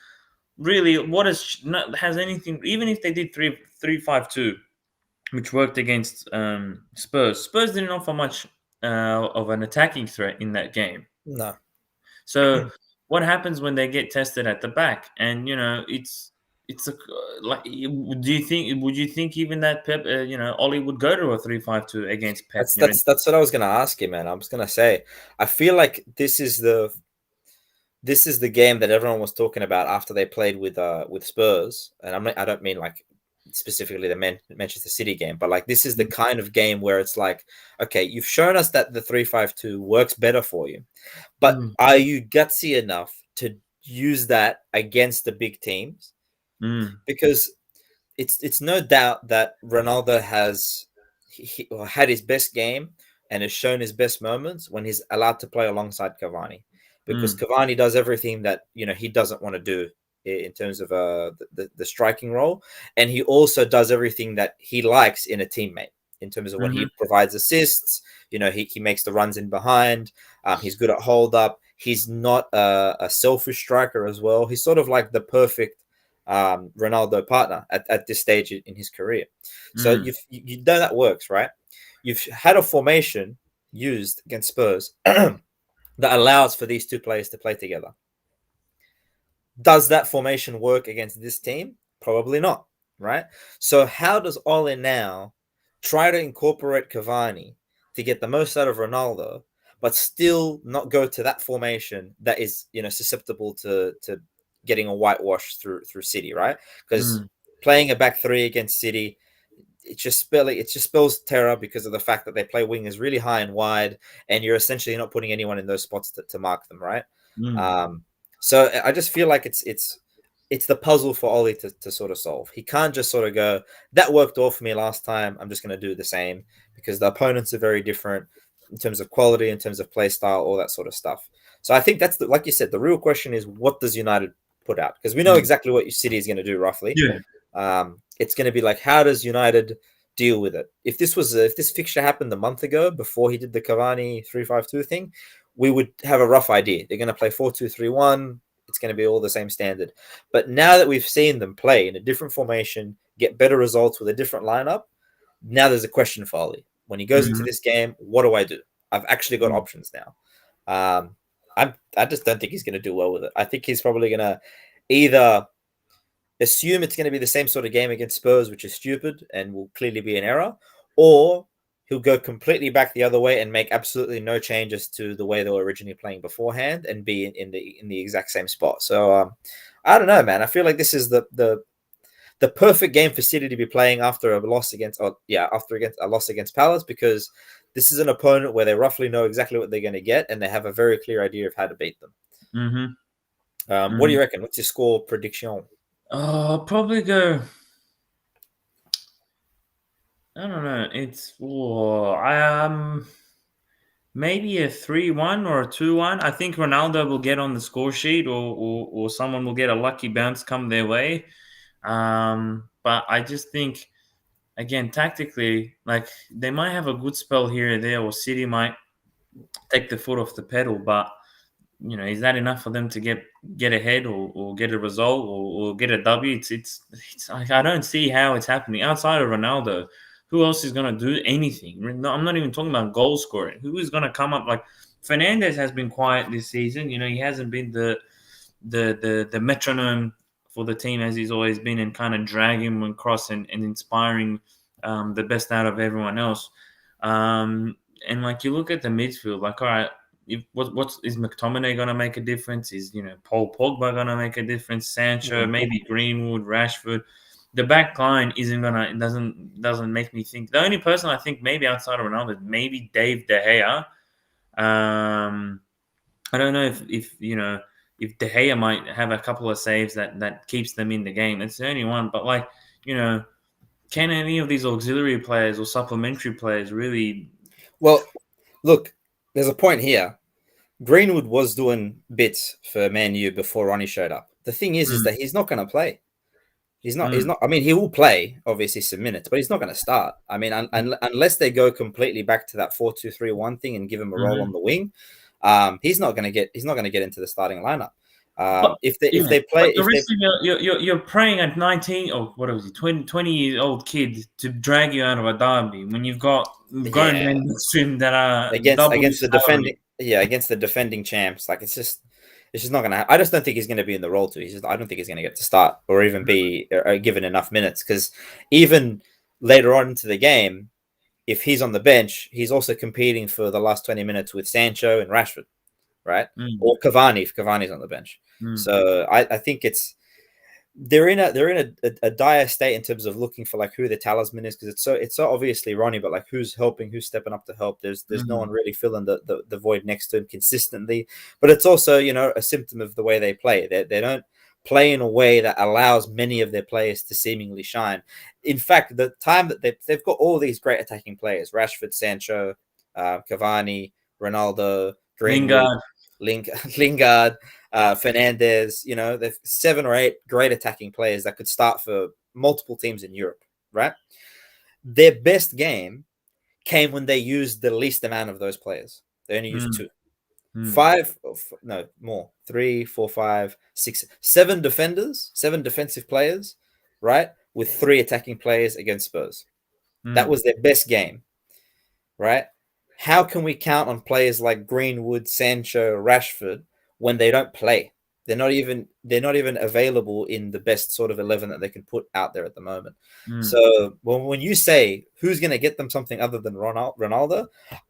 really, what has anything? Even if they did 3-5-2, which worked against Spurs. Spurs didn't offer much of an attacking threat in that game. No. So what happens when they get tested at the back? And it's a, like, would you think even that Pep, Ollie would go to a 3-5-2 against Pep? That's what I was gonna ask you, man. I was gonna say, I feel like this is the game that everyone was talking about after they played with Spurs, and I don't mean like specifically the Manchester City game, but like this is the kind of game where it's like, okay, you've shown us that the 3-5-2 works better for you, but Mm, are you gutsy enough to use that against the big teams? mm, Because it's no doubt that Ronaldo had his best game and has shown his best moments when he's allowed to play alongside Cavani, because mm, Cavani does everything that he doesn't want to do in terms of the striking role, and he also does everything that he likes in a teammate in terms of when he mhm, provides assists. He makes the runs in behind. He's good at hold up. He's not a selfish striker as well. He's sort of like the perfect Ronaldo partner at this stage in his career. So mm, you know that works, right? You've had a formation used against Spurs that allows for these two players to play together. Does that formation work against this team? Probably not, right? So how does Ole now try to incorporate Cavani to get the most out of Ronaldo, but still not go to that formation that is susceptible to getting a whitewash through City, right? Because mm, playing a back three against City, it just spells terror because of the fact that they play wingers really high and wide, and you're essentially not putting anyone in those spots to mark them, right? mm, Um, so I just feel like it's the puzzle for Ollie to sort of solve. He can't just sort of go, that worked all for me last time, I'm just going to do the same, because the opponents are very different in terms of quality, in terms of play style, all that sort of stuff. So I think that's like you said, the real question is, what does United put out? Because we know mm. exactly what City is going to do roughly. Yeah. It's going to be like, how does United deal with it? If this fixture happened a month ago before he did the Cavani 3-5-2 thing, we would have a rough idea. They're going to play 4-2-3-1. It's going to be all the same standard. But now that we've seen them play in a different formation, get better results with a different lineup, now there's a question for Ollie. When he goes into Mhm, this game, what do I do? I've actually got mm, options now. I just don't think he's going to do well with it. I think he's probably going to either assume it's going to be the same sort of game against Spurs, which is stupid and will clearly be an error, or he'll go completely back the other way and make absolutely no changes to the way they were originally playing beforehand and be in the exact same spot. So I don't know, man. I feel like this is the perfect game for City to be playing after a loss against against a loss against Palace, because this is an opponent where they roughly know exactly what they're going to get and they have a very clear idea of how to beat them. mhm, What do mhm. you reckon? What's your score prediction? Oh, I'll probably go. I don't know. Maybe a 3-1 or a 2-1. I think Ronaldo will get on the score sheet, or someone will get a lucky bounce come their way. But I just think, again, tactically, like, they might have a good spell here or there, or City might take the foot off the pedal. But is that enough for them to get ahead, or get a result, or get a W? It's like, I don't see how it's happening outside of Ronaldo. Who else is going to do anything? No, I'm not even talking about goal scoring. Who is going to come up? Like, Fernandez has been quiet this season. He hasn't been the metronome for the team as he's always been, and kind of dragging him across, and inspiring the best out of everyone else. And like, you look at the midfield, like, all right, what is McTominay going to make a difference? Is Paul Pogba going to make a difference? Sancho, Mm. maybe Greenwood, Rashford. The back line isn't gonna it doesn't make me think. The only person I think maybe outside of Ronaldo, maybe Dave De Gea. I don't know if if De Gea might have a couple of saves that keeps them in the game. It's the only one. But like, can any of these auxiliary players or supplementary players really? Well, look, there's a point here. Greenwood was doing bits for Man U before Ronnie showed up. The thing is Mm, that he's not going to play. He's not. He's mm, not. I mean, he will play obviously some minutes, but he's not going to start. I mean, unless they go completely back to that 4-2-3-1 thing and give him a role on mm-hmm. the wing, he's not going to get. He's not going to get into the starting lineup. But If yeah, they play, but the if they rest of you're praying at 19 or what was he 20 years old kid to drag you out of a derby when you've got grown yeah men next to him that are double against his the salary. defending champs, like it's just not gonna. I just don't think he's gonna be in the role too. I don't think he's gonna get to start or even be given enough minutes because even later on into the game, if he's on the bench, he's also competing for the last 20 minutes with Sancho and Rashford, right? Mm, Or Cavani if Cavani's on the bench. mm, So I think they're in a dire state in terms of looking for like who the talisman is because it's so obviously Ronnie, but like who's helping, who's stepping up to help. There's no one mm, really filling the void next to him consistently. But it's also a symptom of the way they play. They don't play in a way that allows many of their players to seemingly shine. In fact, the time that they've got all these great attacking players: Rashford, Sancho, Cavani, Ronaldo, Greenwood, Lingard. Lingard, Fernandez. They've 7 or 8 great attacking players that could start for multiple teams in Europe, right? Their best game came when they used the least amount of those players. They only used Mm, 2. mm, 5, no, more. 3, 4, 5, 6, 7 defenders, 7 defensive players, right? With 3 attacking players against Spurs. That mm, was their best game, right? How can we count on players like Greenwood, Sancho, Rashford when they don't play? They're not even available in the best sort of 11 that they can put out there at the moment. mm. So when you say who's going to get them something other than Ronaldo,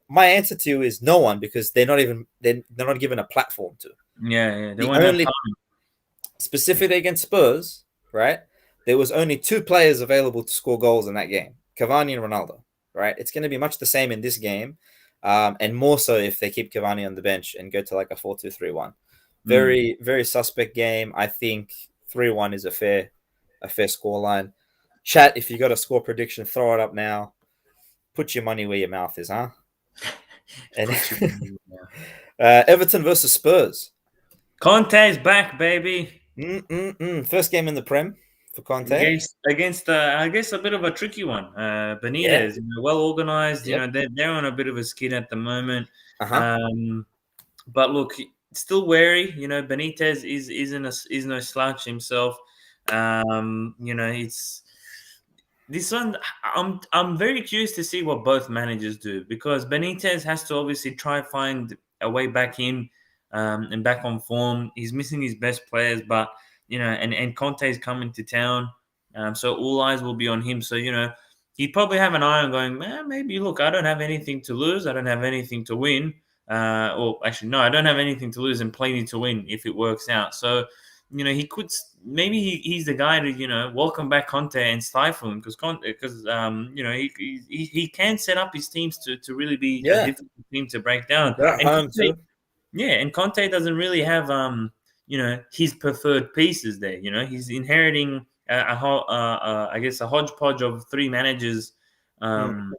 my answer to you is no one because they're not given a platform to. Yeah, they The won't have only time. specifically against Spurs, right? There was only 2 players available to score goals in that game, Cavani and Ronaldo, right? It's going to be much the same in this game, and more so if they keep Cavani on the bench and go to like a 4-2-3-1. Mm. Very, very suspect game. I think 3-1 is a fair score line. Chat, if you got a score prediction, throw it up now. Put your money where your mouth is, huh? And Put you in there. Everton versus Spurs. Conte's back, baby. First game in the Prem for Conte. Against I guess a bit of a tricky one. Yeah. Benitez, well organized. Yep. They're on a bit of a skid at the moment. Uh-huh. Um, but look, still wary. Benitez is no slouch himself. It's this one. I'm very curious to see what both managers do because Benitez has to obviously try and find a way back in and back on form. He's missing his best players, but and Conte's coming to town, so all eyes will be on him. So he'd probably have an eye on going, man, maybe look, I don't have anything to lose, I don't have anything to win. Or actually, no, I don't have anything to lose and plenty to win if it works out. So, he could maybe he's the guy to welcome back Conte and stifle him because he can set up his teams to really be a Yeah. difficult team to break down. They're at And home Conte, too. yeah, and Conte doesn't really have his preferred pieces there. He's inheriting a whole I guess a hodgepodge of 3 managers. Mm. Um,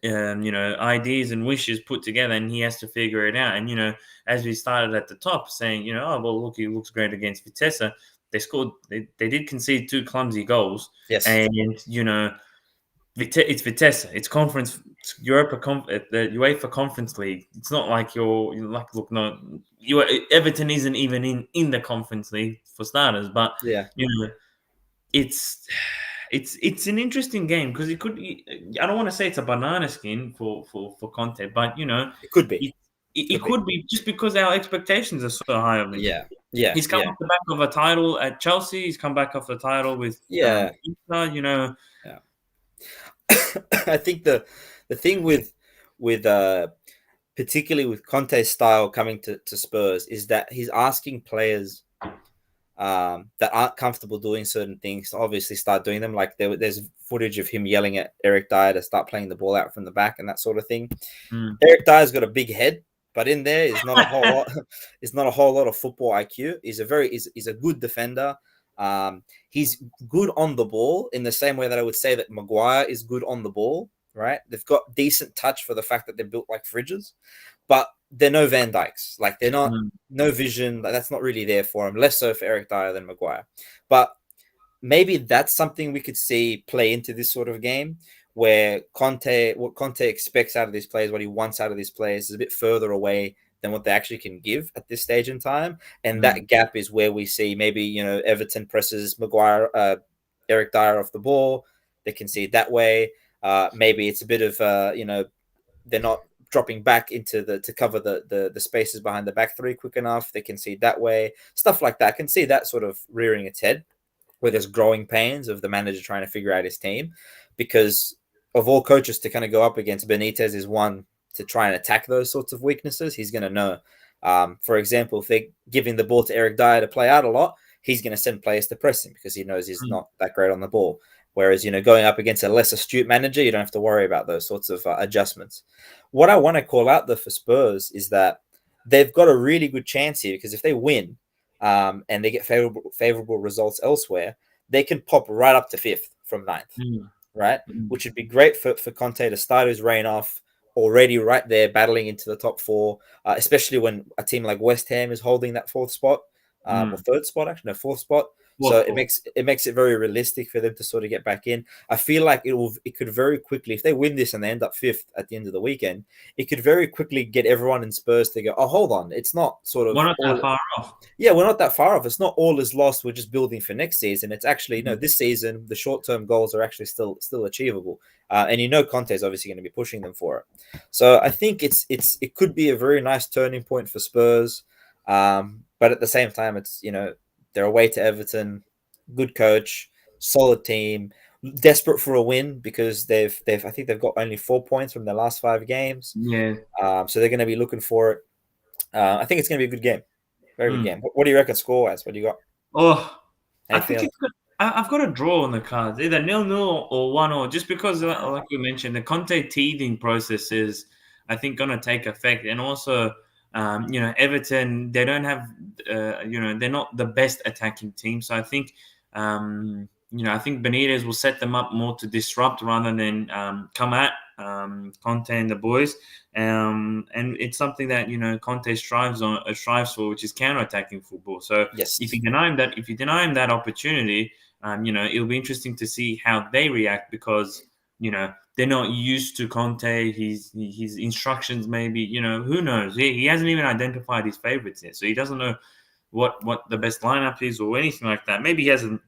ideas and wishes put together, and he has to figure it out. And as we started at the top saying, oh well, look, he looks great against Vitesse. They scored. They did concede 2 clumsy goals, Yes. and it's Vitesse. It's conference. It's the UEFA Conference League. It's not like you're like look no. Everton isn't even in the Conference League for starters, but Yeah. it's it's an interesting game because it could. I don't want to say it's a banana skin for Conte, but It could be. it, it Could be. could be just because our expectations are so high of him. Yeah. Yeah. He's come Yeah. off the back of a title at Chelsea. He's come back off the title with Yeah. Inter, Yeah. I think the thing with particularly with Conte's style coming to Spurs is that he's asking players that aren't comfortable doing certain things to obviously start doing them. Like there's footage of him yelling at Eric Dyer to start playing the ball out from the back and that sort of thing. Mm, Eric Dyer's got a big head, but in there is not a whole lot. Is not a whole lot of football IQ. He's a good defender. He's good on the ball in the same way that I would say that Maguire is good on the ball. Right? They've got decent touch for the fact that they're built like fridges, but they're no Van Dykes. Like they're not Mm, no vision. Like, that's not really there for him. Less so for Eric Dyer than Maguire. But maybe that's something we could see play into this sort of game where what Conte expects out of these players, what he wants out of these players is a bit further away than what they actually can give at this stage in time. And mm, that gap is where we see maybe, Everton presses Maguire, Eric Dyer off the ball. They can see it that way. Maybe it's a bit of, they're not dropping back into to cover the spaces behind the back three quick enough. They can see it that way. Stuff like that. I can see that sort of rearing its head where there's growing pains of the manager trying to figure out his team, because of all coaches to kind of go up against, Benitez is one to try and attack those sorts of weaknesses. He's going to know. For example, if they're giving the ball to Eric Dyer to play out a lot, he's going to send players to press him because he knows he's mm, not that great on the ball. Whereas, going up against a less astute manager, you don't have to worry about those sorts of adjustments. What I want to call out, though, for Spurs is that they've got a really good chance here, because if they win, and they get favorable results elsewhere, they can pop right up to fifth from ninth, mm, right? mm. Which would be great for Conte to start his reign off already right there, battling into the top four, especially when a team like West Ham is holding that fourth spot, or Mm. third spot, actually, no, fourth spot. So Fourth it ball. makes it very realistic for them to sort of get back in. I feel like it could very quickly, if they win this and they end up fifth at the end of the weekend, it could very quickly get everyone in Spurs to go, oh, hold on, it's not sort We're of not that all. far off. Yeah, we're not that far off. It's not all is lost. We're just building for next season. It's actually, Mm. this season the short term goals are actually still achievable, and Conte is obviously going to be pushing them for it. So I think it could be a very nice turning point for Spurs, but at the same time, it's they're away to Everton, good coach, solid team, desperate for a win because they've I think they've got only 4 points from their last 5 games, Yeah. so they're going to be looking for it. I think it's going to be a good game. Very good Mm. game. What do you reckon score wise? What do you got? Oh, How I you think feeling? it's good. I've got a draw on the cards, either 0-0 or 1-1, just because, like we mentioned, the Conte teething process is, I think, going to take effect. And also, Everton, they don't have, they're not the best attacking team. So I think Benitez will set them up more to disrupt rather than come at Conte and the boys. And it's something that Conte strives for, which is counter-attacking football. So if Yes. you deny him that opportunity, it'll be interesting to see how they react, because they're not used to Conte. His instructions, maybe, who knows? He hasn't even identified his favorites yet, so he doesn't know what the best lineup is or anything like that. Maybe he has an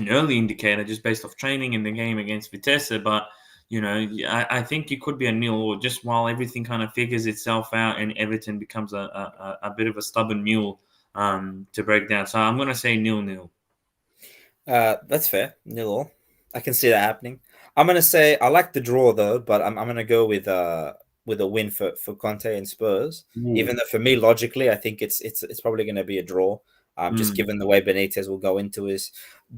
early indicator just based off training in the game against Vitesse, but I think it could be a nil, or just while everything kind of figures itself out and Everton becomes a bit of a stubborn mule to break down. So I'm going to say 0-0. That's fair. Nil all. I can see that happening. I'm gonna say I like the draw though, but I'm gonna go with a win for Conte and Spurs. Even Ooh. though for me logically, I think it's probably gonna be a draw. Just Mm, given the way Benitez will go into his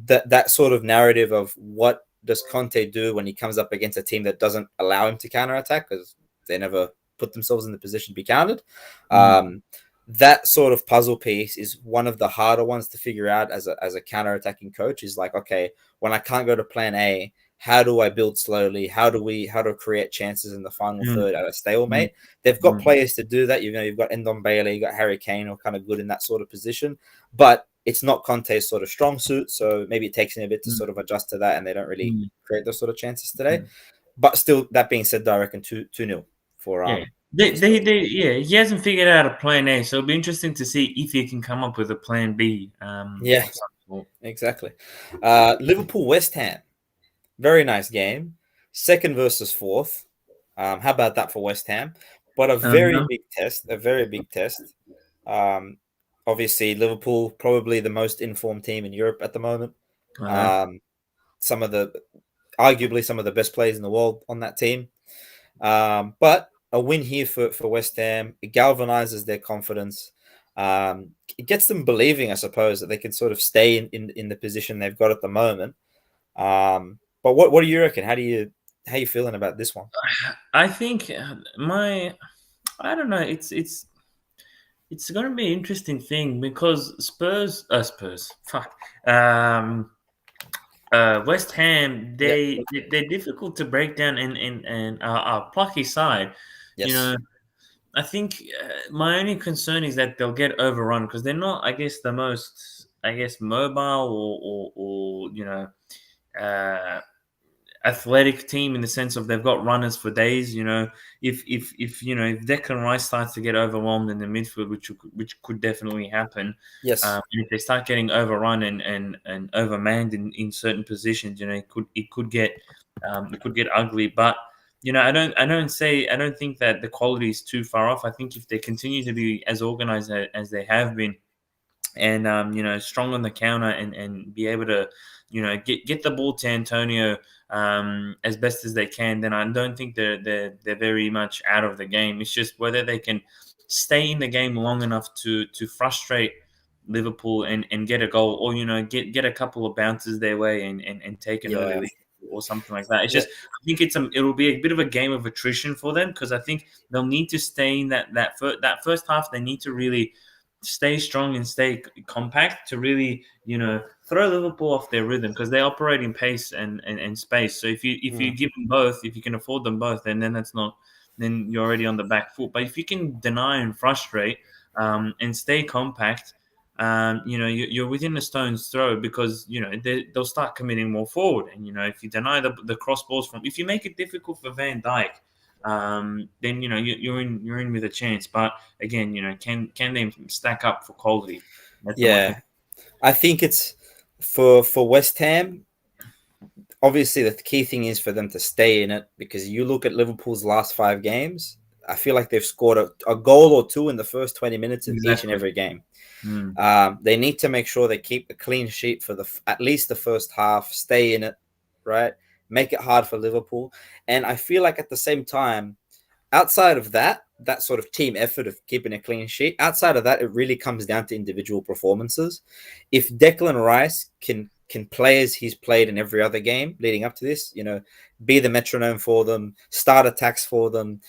that sort of narrative of what does Conte do when he comes up against a team that doesn't allow him to counterattack, because they never put themselves in the position to be countered. mm, Um, that sort of puzzle piece is one of the harder ones to figure out as a counter-attacking coach. Is like, okay, when I can't go to plan A, how do I build slowly? How to create chances in the final mm, third at a mm, stalemate? They've got mm, players to do that. You've got Endon Bailey, you've got Harry Kane, who are kind of good in that sort of position, but it's not Conte's sort of strong suit. So maybe it takes him a bit to mm, sort of adjust to that, and they don't really mm, create those sort of chances today. mm. But still, that being said, I reckon 2-0 for Yeah. for Spurs. Yeah, he hasn't figured out a plan A, so it'll be interesting to see if he can come up with a plan B Yeah, of some sort. exactly. Liverpool West Ham. Very nice game. Second versus fourth. How about that for West Ham? But a very Uh-huh. big test. A very big test. Um, Obviously, Liverpool probably the most informed team in Europe at the moment. Uh-huh. Um, some of the arguably some of the best players in the world on that team. But a win here for West Ham, it galvanizes their confidence. It gets them believing, I suppose, that they can sort of stay in the position they've got at the moment. But what do you reckon? How you feeling about this one? I think my I don't know. It's going to be an interesting thing because Spurs, fuck, um, West Ham, Yep. they're difficult to break down and are plucky side. You Yes. know, I think my only concern is that they'll get overrun because they're not, I guess, the most, I guess, mobile or uh, athletic team in the sense of they've got runners for days. If Declan Rice starts to get overwhelmed in the midfield, which could definitely happen, Yes. and if they start getting overrun and overmanned in certain positions, it could get ugly. But I don't think that the quality is too far off. I think if they continue to be as organized as they have been and strong on the counter and be able to get the ball to Antonio as best as they can, then I don't think they're very much out of the game. It's just whether they can stay in the game long enough to frustrate Liverpool and get a goal, or get a couple of bounces their way and take an early Yeah. lead or something like that. It's Yeah. just I think it'll be a bit of a game of attrition for them because I think they'll need to stay in that first half. They need to really stay strong and stay compact to really throw Liverpool off their rhythm because they operate in pace and space. So if you Mm. give them both, if you can afford them both, then that's not then you're already on the back foot. But if you can deny and frustrate and stay compact, you're within a stone's throw because they'll start committing more forward. And if you deny the cross balls if you make it difficult for Van Dijk, then you're in with a chance. But again, can they stack up for quality? That's the one thing. Yeah. I think it's for West Ham. Obviously, the key thing is for them to stay in it because you look at Liverpool's last 5 games. I feel like they've scored a goal or two in the first 20 minutes of each and Exactly. every game. Mm. They need to make sure they keep a clean sheet for at least the first half, stay in it, right? Make it hard for Liverpool. And I feel like at the same time, outside of that sort of team effort of keeping a clean sheet, outside of that, it really comes down to individual performances. If Declan Rice can play as he's played in every other game leading up to this, be the metronome for them, start attacks for them.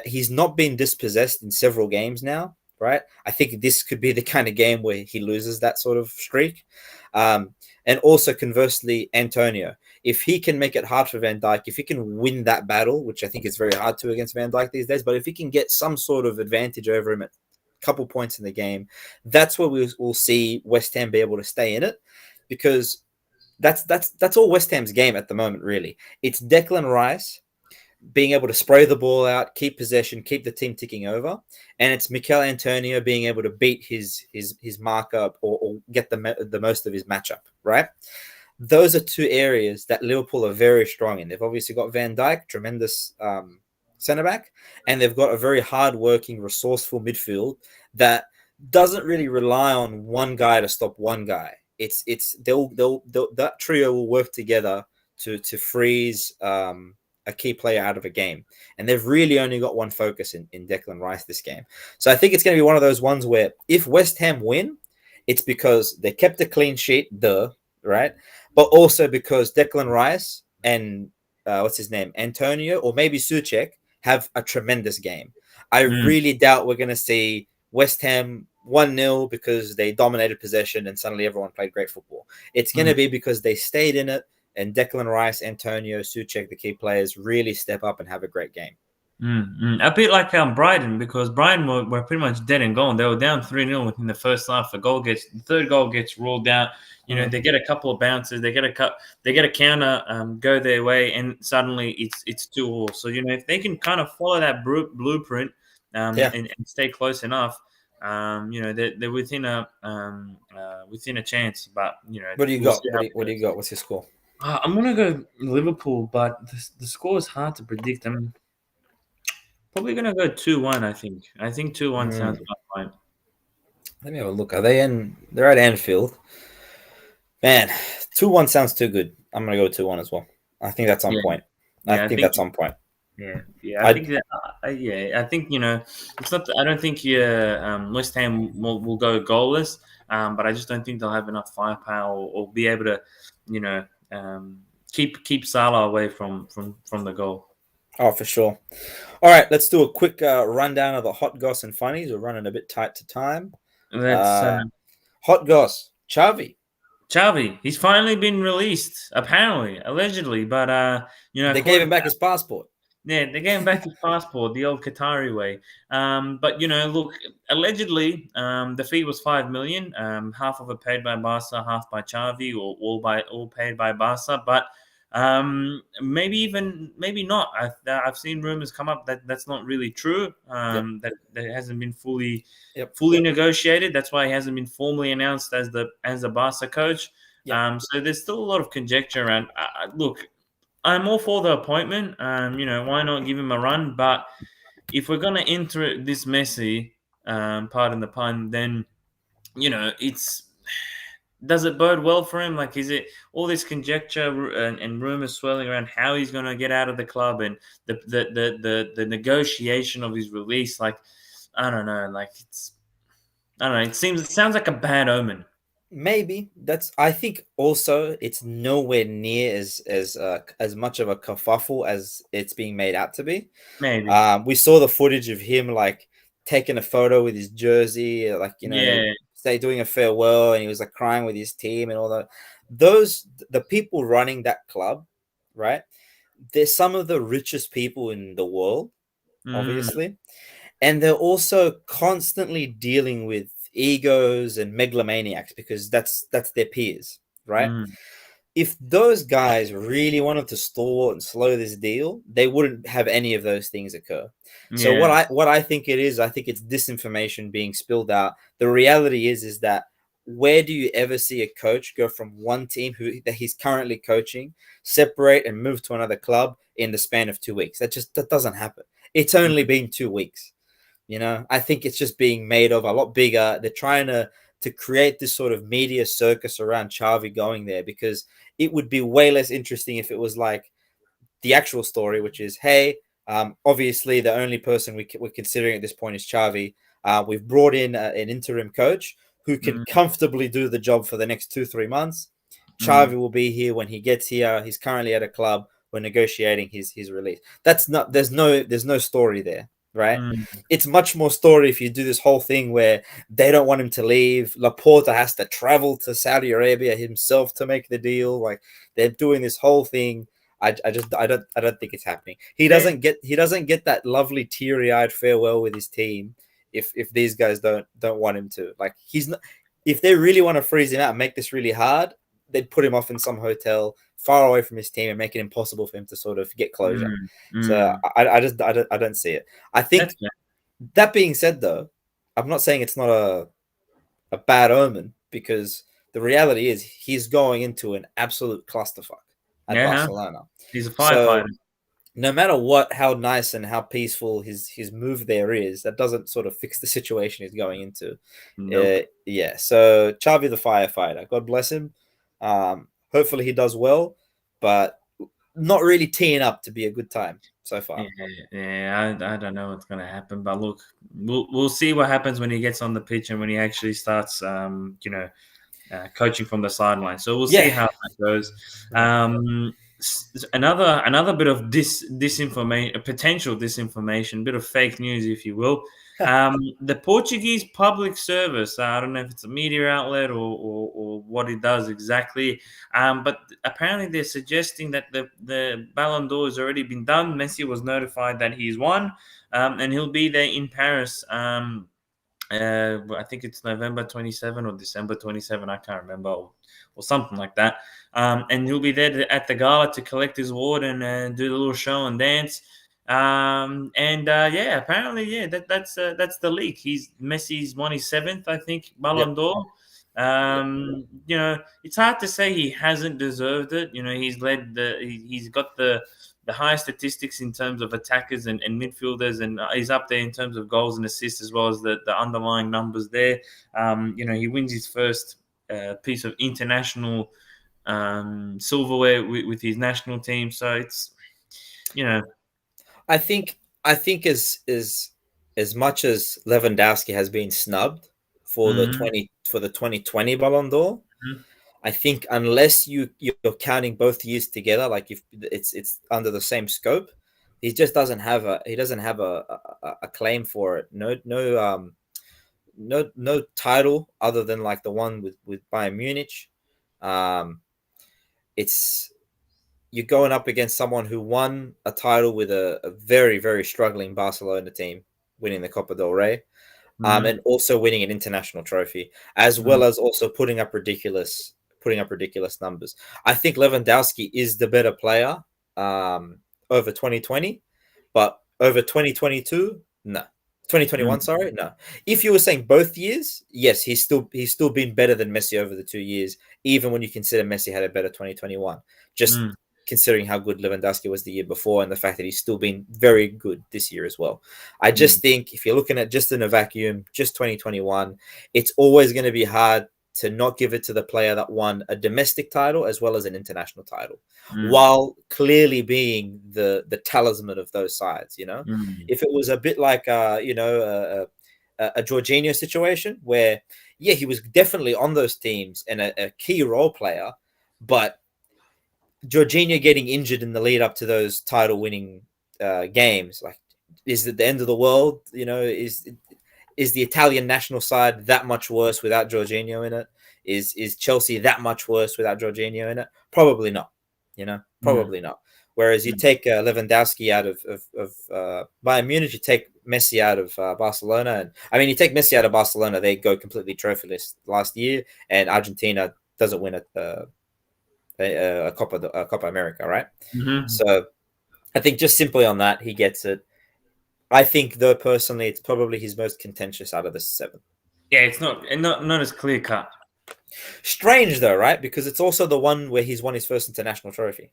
He's not been dispossessed in several games now, right? I think this could be the kind of game where he loses that sort of streak. And also conversely, Antonio, if he can make it hard for Van Dijk, if he can win that battle, which I think is very hard to against Van Dijk these days, but if he can get some sort of advantage over him at a couple points in the game, that's where we'll see West Ham be able to stay in it, because that's all West Ham's game at the moment, really. It's Declan Rice being able to spray the ball out, keep possession, keep the team ticking over, and it's Mikel Antonio being able to beat his markup or get the most of his matchup, right? Those are two areas that Liverpool are very strong in. They've obviously got Van Dijk, tremendous centre back, and they've got a very hard-working, resourceful midfield that doesn't really rely on one guy to stop one guy. They'll that trio will work together to freeze a key player out of a game, and they've really only got one focus in Declan Rice this game. So I think it's going to be one of those ones where if West Ham win, it's because they kept a clean sheet, right? But also because Declan Rice and what's his name, Antonio, or maybe Suchek, have a tremendous game. I Mm. really doubt we're going to see West Ham 1-0 because they dominated possession and suddenly everyone played great football. It's going Mm. to be because they stayed in it, and Declan Rice, Antonio, Suchek, the key players, really step up and have a great game. A bit like Brighton, because Brighton were pretty much dead and gone. They were down 3-0 within the first half. The third goal gets ruled out. They get a couple of bounces. They get a counter, go their way, and suddenly it's 2-2. So if they can kind of follow that blueprint, Yeah. and stay close enough, they're within a chance. But What do you we'll see got? how What it do you goes. got? What's your score? I'm gonna go Liverpool, but the score is hard to predict. I'm probably gonna go 2-1. I think 2-1 sounds Mm. about right. Let me have a look. Are they in? They're at Anfield. Man, 2-1 sounds too good. I'm gonna go 2-1 as well. I think that's on Yeah, point. I yeah. I think think that's on point. yeah. I I think that yeah. I think it's not. I don't think West Ham will go goalless. But I just don't think they'll have enough firepower or be able to, you know, um, keep Salah away from the goal. Oh, for sure. All right, let's do a quick rundown of the hot goss and funnies. We're running a bit tight to time. Let's Uh, Hot goss, Chavi. Xavi, he's finally been released, apparently, allegedly, but They gave according him back his passport. yeah, they gave him back his passport the old Qatari way. But look, allegedly, the fee was 5 million. Half of it paid by Barca, half by Xavi, or all paid by Barca. But maybe not. I've seen rumors come up that that's not really true. Yep, That hasn't been fully yep, fully negotiated. That's why he hasn't been formally announced as the Barca coach. yep. So there's still a lot of conjecture around. Look, I'm all for the appointment. Why not give him a run? But if we're gonna enter it this messy, pardon the pun, then it's does it bode well for him? Like, is it all this conjecture and rumors swirling around how he's gonna get out of the club and the negotiation of his release? Like, I don't know. Like, I don't know. It sounds like a bad omen. Maybe that's. I think also it's nowhere near as much of a kerfuffle as it's being made out to be. Maybe. We saw the footage of him like taking a photo with his jersey, like Yeah. say doing a farewell, and he was like crying with his team and all that. Those the people running that club, right? They're some of the richest people in the world, Mm, obviously, and they're also constantly dealing with egos and megalomaniacs because that's their peers, right? mm, If those guys really wanted to stall and slow this deal, they wouldn't have any of those things occur. So yeah. what I think it is, I think it's disinformation being spilled out. The reality is that where do you ever see a coach go from one team that he's currently coaching, separate and move to another club in the span of 2 weeks? That doesn't happen. It's only been 2 weeks. I think it's just being made of a lot bigger. They're trying to create this sort of media circus around Xavi going there because it would be way less interesting if it was like the actual story, which is, hey, obviously the only person we're considering at this point is Xavi. We've brought in an interim coach who can Mm, comfortably do the job for the next 2-3 months. mm, Xavi will be here when he gets here. He's currently at a club. We're negotiating his release. That's not. There's no story there, right? mm. It's much more story if you do this whole thing where they don't want him to leave. Laporta has to travel to Saudi Arabia himself to make the deal. Like they're doing this whole thing. I don't think it's happening. They, He doesn't get that lovely teary eyed farewell with his team if these guys don't want him to. Like he's not, if they really want to freeze him out and make this really hard, they'd put him off in some hotel far away from his team and make it impossible for him to sort of get closure. mm, So mm. I don't see it. I That's think fair. that being said, though, I'm not saying it's not a bad omen because the reality is he's going into an absolute clusterfuck at Yeah, Barcelona. he's a firefighter. So no matter how nice and how peaceful his move there is, that doesn't sort of fix the situation he's going into. Nope. Yeah. So Xavi the firefighter, God bless him. Hopefully he does well, but not really teeing up to be a good time so Yeah, far. yeah. I don't know what's gonna happen, but look, we'll see what happens when he gets on the pitch and when he actually starts, coaching from the sideline. So we'll see Yeah. how that goes. Another bit of disinformation, potential disinformation, bit of fake news, if you will. The Portuguese public service. I don't know if it's a media outlet or what it does exactly, but apparently they're suggesting that the Ballon d'Or has already been done. Messi was notified that he's won, and he'll be there in Paris. I think it's November 27 or December 27. I can't remember, or something like that. And he'll be there at the gala to collect his award and do the little show and dance. Yeah, apparently, yeah, that's the leak. Messi's won his seventh, I think, Yep. Ballon d'Or. Yep. It's hard to say he hasn't deserved it. He's got the highest statistics in terms of attackers and midfielders, and he's up there in terms of goals and assists as well as the underlying numbers there. He wins his first piece of international silverware with his national team, so it's you know, I think as much as Lewandowski has been snubbed for the mhm, 2020 Ballon d'Or, mhm, I think unless you're counting both years together, like if it's under the same scope, he just doesn't have a claim for it. No title other than like the one with Bayern Munich. Um, it's you're going up against someone who won a title with a very very struggling Barcelona team, winning the Copa del Rey, Mm-hmm. and also winning an international trophy, as well as also putting up ridiculous numbers. I think Lewandowski is the better player over 2020, but over 2022, no. 2021, Mm-hmm. sorry, no. If you were saying both years, yes, he's still been better than Messi over the 2 years, even when you consider Messi had a better 2021. Just Mm-hmm. considering how good Lewandowski was the year before and the fact that he's still been very good this year as well. I just think if you're looking at just in a vacuum, just 2021, it's always going to be hard to not give it to the player that won a domestic title as well as an international title, while clearly being the talisman of those sides. Mm-hmm. If it was a bit like a Jorginho situation where, yeah, he was definitely on those teams and a key role player, but Jorginho getting injured in the lead up to those title winning games, like, is it the end of the world? Is the Italian national side that much worse without Jorginho in it? Is Chelsea that much worse without Jorginho in it? Probably not. Probably not. Whereas you take Lewandowski out of Bayern Munich, you take Messi out of Barcelona, and I mean, you take Messi out of Barcelona, they go completely trophyless last year, and Argentina doesn't win a Copa America, right? Mm-hmm. So I think just simply on that, he gets it. I think, though, personally, it's probably his most contentious out of the seven. Yeah, it's not as clear cut. Strange, though, right? Because it's also the one where he's won his first international trophy.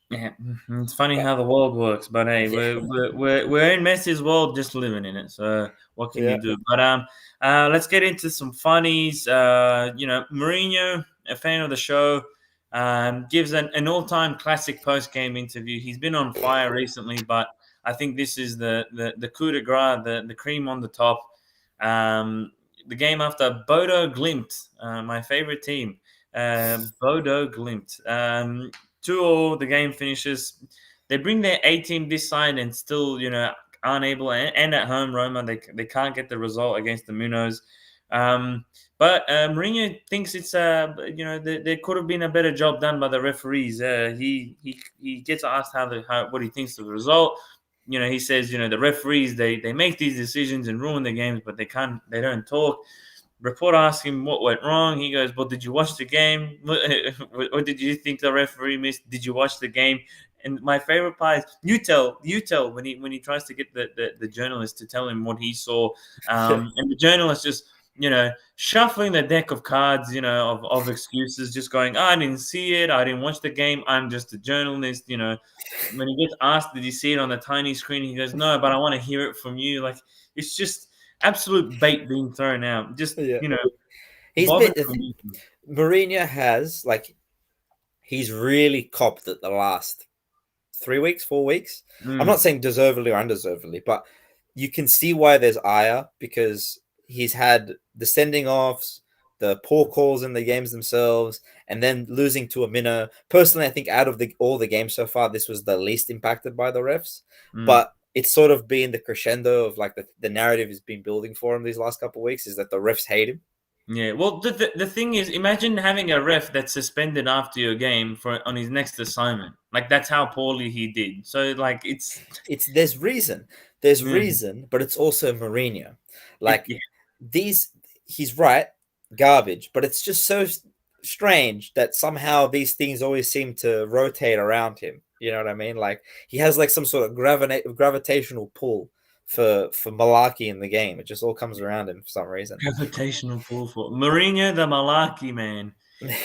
Yeah, it's funny But how the world works, but hey, yeah, we're in Messi's world, just living in it. So what can yeah, you do? But let's get into some funnies. Mourinho, a fan of the show, gives an all-time classic post-game interview. He's been on fire recently, but I think this is the coup de grace, the cream on the top. The game after Bodo Glimt, my favorite team, Bodo Glimt. 2-2, the game finishes. They bring their A team this side and still, aren't able. And at home, Roma, they can't get the result against the Munos. But Mourinho thinks it's there could have been a better job done by the referees. He gets asked what he thinks of the result. He says the referees they make these decisions and ruin the games, but they don't talk. Reporter asks him what went wrong. He goes, "Well, did you watch the game? What did you think the referee missed? Did you watch the game?" And my favorite part is you tell when he tries to get the journalist to tell him what he saw, and the journalist just shuffling the deck of cards, of excuses, just going, "I didn't see it. I didn't watch the game. I'm just a journalist." When he gets asked, "Did you see it on the tiny screen?" He goes, "No, but I want to hear it from you." Like, it's just absolute bait being thrown out. Just yeah. He's been bothered from you. Mourinho has, like, he's really copped it the last 3 weeks, 4 weeks. I'm not Mm, saying deservedly or undeservedly, but you can see why there's ire, because he's had the sending offs, the poor calls in the games themselves, and then losing to a minnow. Personally, I think out of all the games so far, this was the least impacted by the refs. mm. But it's sort of been the crescendo of, like, the narrative has been building for him these last couple of weeks, is that the refs hate him. Yeah. Well, the thing is, imagine having a ref that's suspended after your game for on his next assignment. Like, that's how poorly he did. So, like, it's It's there's mm, reason, but it's also Mourinho. Like, yeah. these, he's right, garbage, but it's just so strange that somehow these things always seem to rotate around him. You know what I mean? Like, he has like some sort of gravitational pull for malarkey in the game. It just all comes around him for some reason. Gravitational pull for Mourinho, the Malaki man.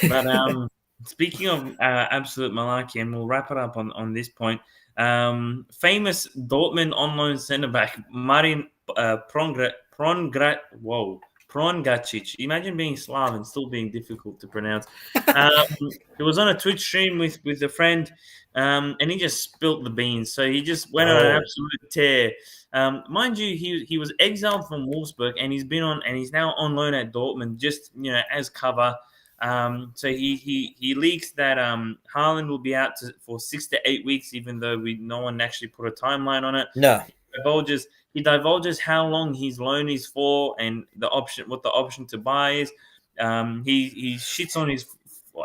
But speaking of absolute malarkey, and we'll wrap it up on this point. Famous Dortmund on loan centre back Marin Prongacic. Imagine being Slav and still being difficult to pronounce. He was on a Twitch stream with a friend, and he just spilt the beans. So he just went on an Oh, absolute tear. Mind you, he was exiled from Wolfsburg, and he's now on loan at Dortmund, just as cover. So he leaks that Haaland will be out for 6 to 8 weeks, even though no one actually put a timeline on it. No. He divulges how long his loan is for and what the option to buy is. He shits on his.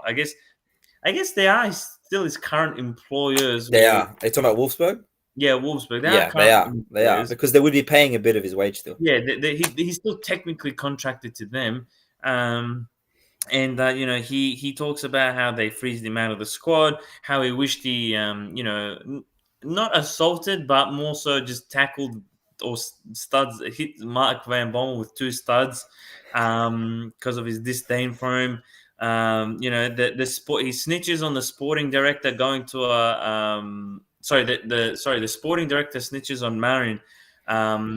I guess they are still his current employers. They are. Are you talking about Wolfsburg? Yeah, Wolfsburg. They are Yeah, they current are. They are. employers. Because they would be paying a bit of his wage still. Yeah, he's still technically contracted to them. And he talks about how they freezed him out of the squad, how he wished he not assaulted, but more so just tackled or studs hit Mark Van Bommel with two studs because of his disdain for him. The sport he snitches on the sporting director going to a the sporting director snitches on Marin.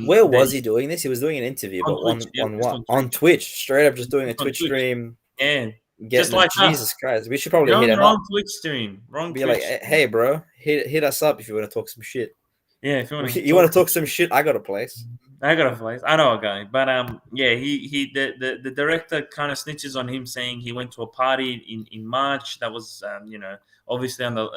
Where was he doing this? He was doing an interview, On but Twitch, yeah, on just what? on On Twitch. Twitch, straight up, just doing a On Twitch Twitch. stream, Yeah, just getting like us. Jesus Christ. We should probably You're on hit the him up. wrong Twitch stream. Wrong Be like, Twitch. hey, bro, hit us up if you want to talk some shit. Yeah, if you want to You want to talk some shit? I got a place. I got a place. I know a guy, but yeah, the director kind of snitches on him, saying he went to a party in March that was obviously under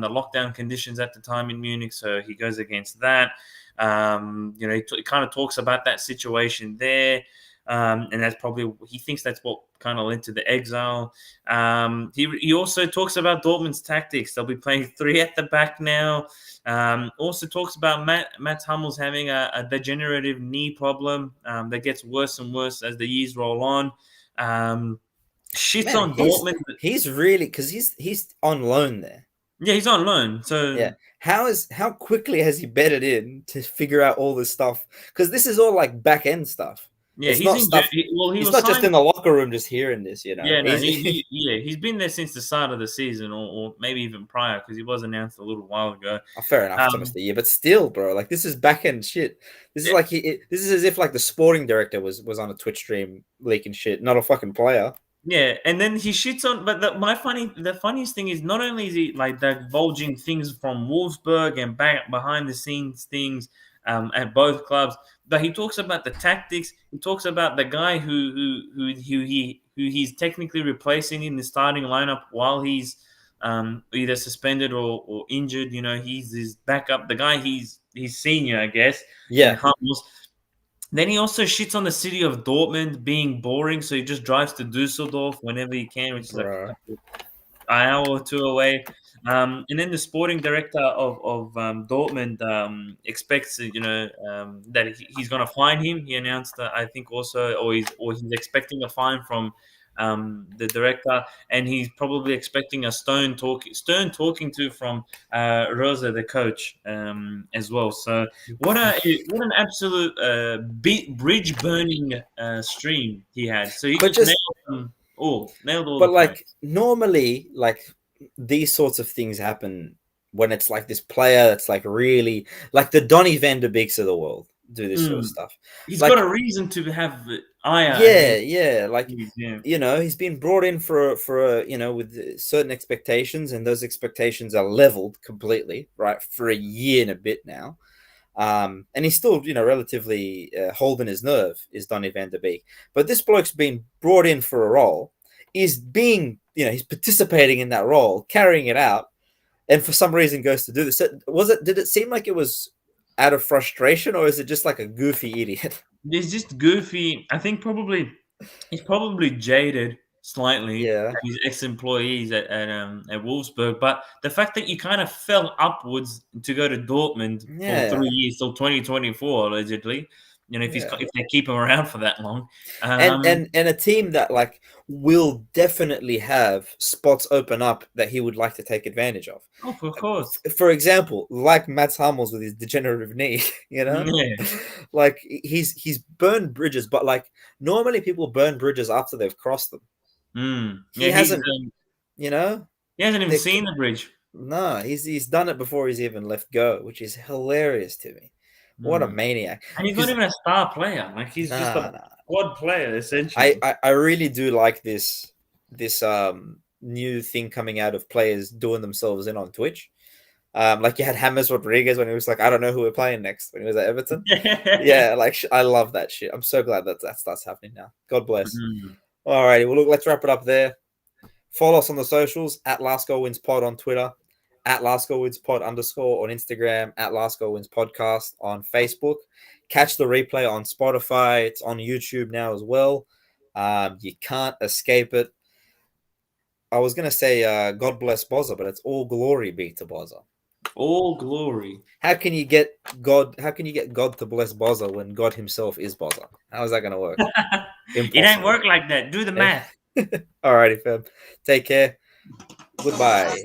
lockdown conditions at the time in Munich, so he goes against that. He kind of talks about that situation there. And that's probably he thinks that's what kind of led to the exile. He also talks about Dortmund's tactics. They'll be playing three at the back now. Also talks about Matt Hummels having a degenerative knee problem that gets worse and worse as the years roll on. Shits on Dortmund. He's really because he's on loan there. Yeah, he's on loan. So yeah, how quickly has he bedded in to figure out all this stuff? Because this is all like back end stuff. Yeah, he's not just in the locker room just hearing this, Yeah, no, he's been there since the start of the season, or maybe even prior, because he was announced a little while ago. Fair enough, it's almost a year, but still, bro, like this is back end shit. This is like this is as if like the sporting director was on a Twitch stream leaking shit, not a fucking player. Yeah, and then he shits on. But the funniest thing is not only is he like divulging things from Wolfsburg and behind the scenes things at both clubs, but he talks about the tactics. He talks about the guy who he's technically replacing in the starting lineup while he's either suspended or injured. He's his backup. The guy he's senior, I guess. Yeah. Hummels. Then he also shits on the city of Dortmund being boring, so he just drives to Dusseldorf whenever he can, which is like an hour or two away. And then the sporting director of Dortmund expects, that he's going to fine him. He announced, I think, also, or he's expecting a fine from the director, and he's probably expecting a stern talking to from Rosa, the coach, as well. So what an absolute bridge burning stream he had. So he nailed all. But like normally, like these sorts of things happen when it's like this player that's like really like the Donny van de Beeks of the world do this sort of stuff. He's got a reason to have ire. Yeah. Like he's been brought in for with certain expectations, and those expectations are leveled completely, right, for a year and a bit now. And he's still, relatively holding his nerve, is Donny van de Beek. But this bloke's been brought in for a role, is being, he's participating in that role, carrying it out, and for some reason goes to do this. Did it seem like it was out of frustration, or is it just like a goofy idiot? He's just goofy. I think he's probably jaded slightly. Yeah, his ex-employees at Wolfsburg, but the fact that you kind of fell upwards to go to Dortmund for 3 years till 2024 allegedly. If they keep him around for that long, and a team that like will definitely have spots open up that he would like to take advantage of. Oh, of course. For example, like Mats Hummels with his degenerative knee, like he's burned bridges, but like normally people burn bridges after they've crossed them. He hasn't, he hasn't even seen the bridge. No, he's done it before he's even left go, which is hilarious to me. What a maniac. And he's not even a star player. Like he's just a squad player, essentially. I really do like this new thing coming out of players doing themselves in on Twitch. Like you had James Rodriguez when he was like, I don't know who we're playing next, when he was at Everton. Yeah, like I love that shit. I'm so glad that starts happening now. God bless. All righty, well, look, let's wrap it up there. Follow us on the socials at Last Goal Wins Pod on Twitter, at Last Goal Wins Pod _ on Instagram, at Last Goal Wins Podcast on Facebook. Catch the replay on Spotify. It's on YouTube now as well. You can't escape it. I was gonna say God bless Bozza, but it's all glory be to Bozza. All glory. How can you get God? How can you get God to bless Bozza when God Himself is Bozza? How is that gonna work? It ain't work like that. Do the math. Alrighty, fam. Take care. Goodbye.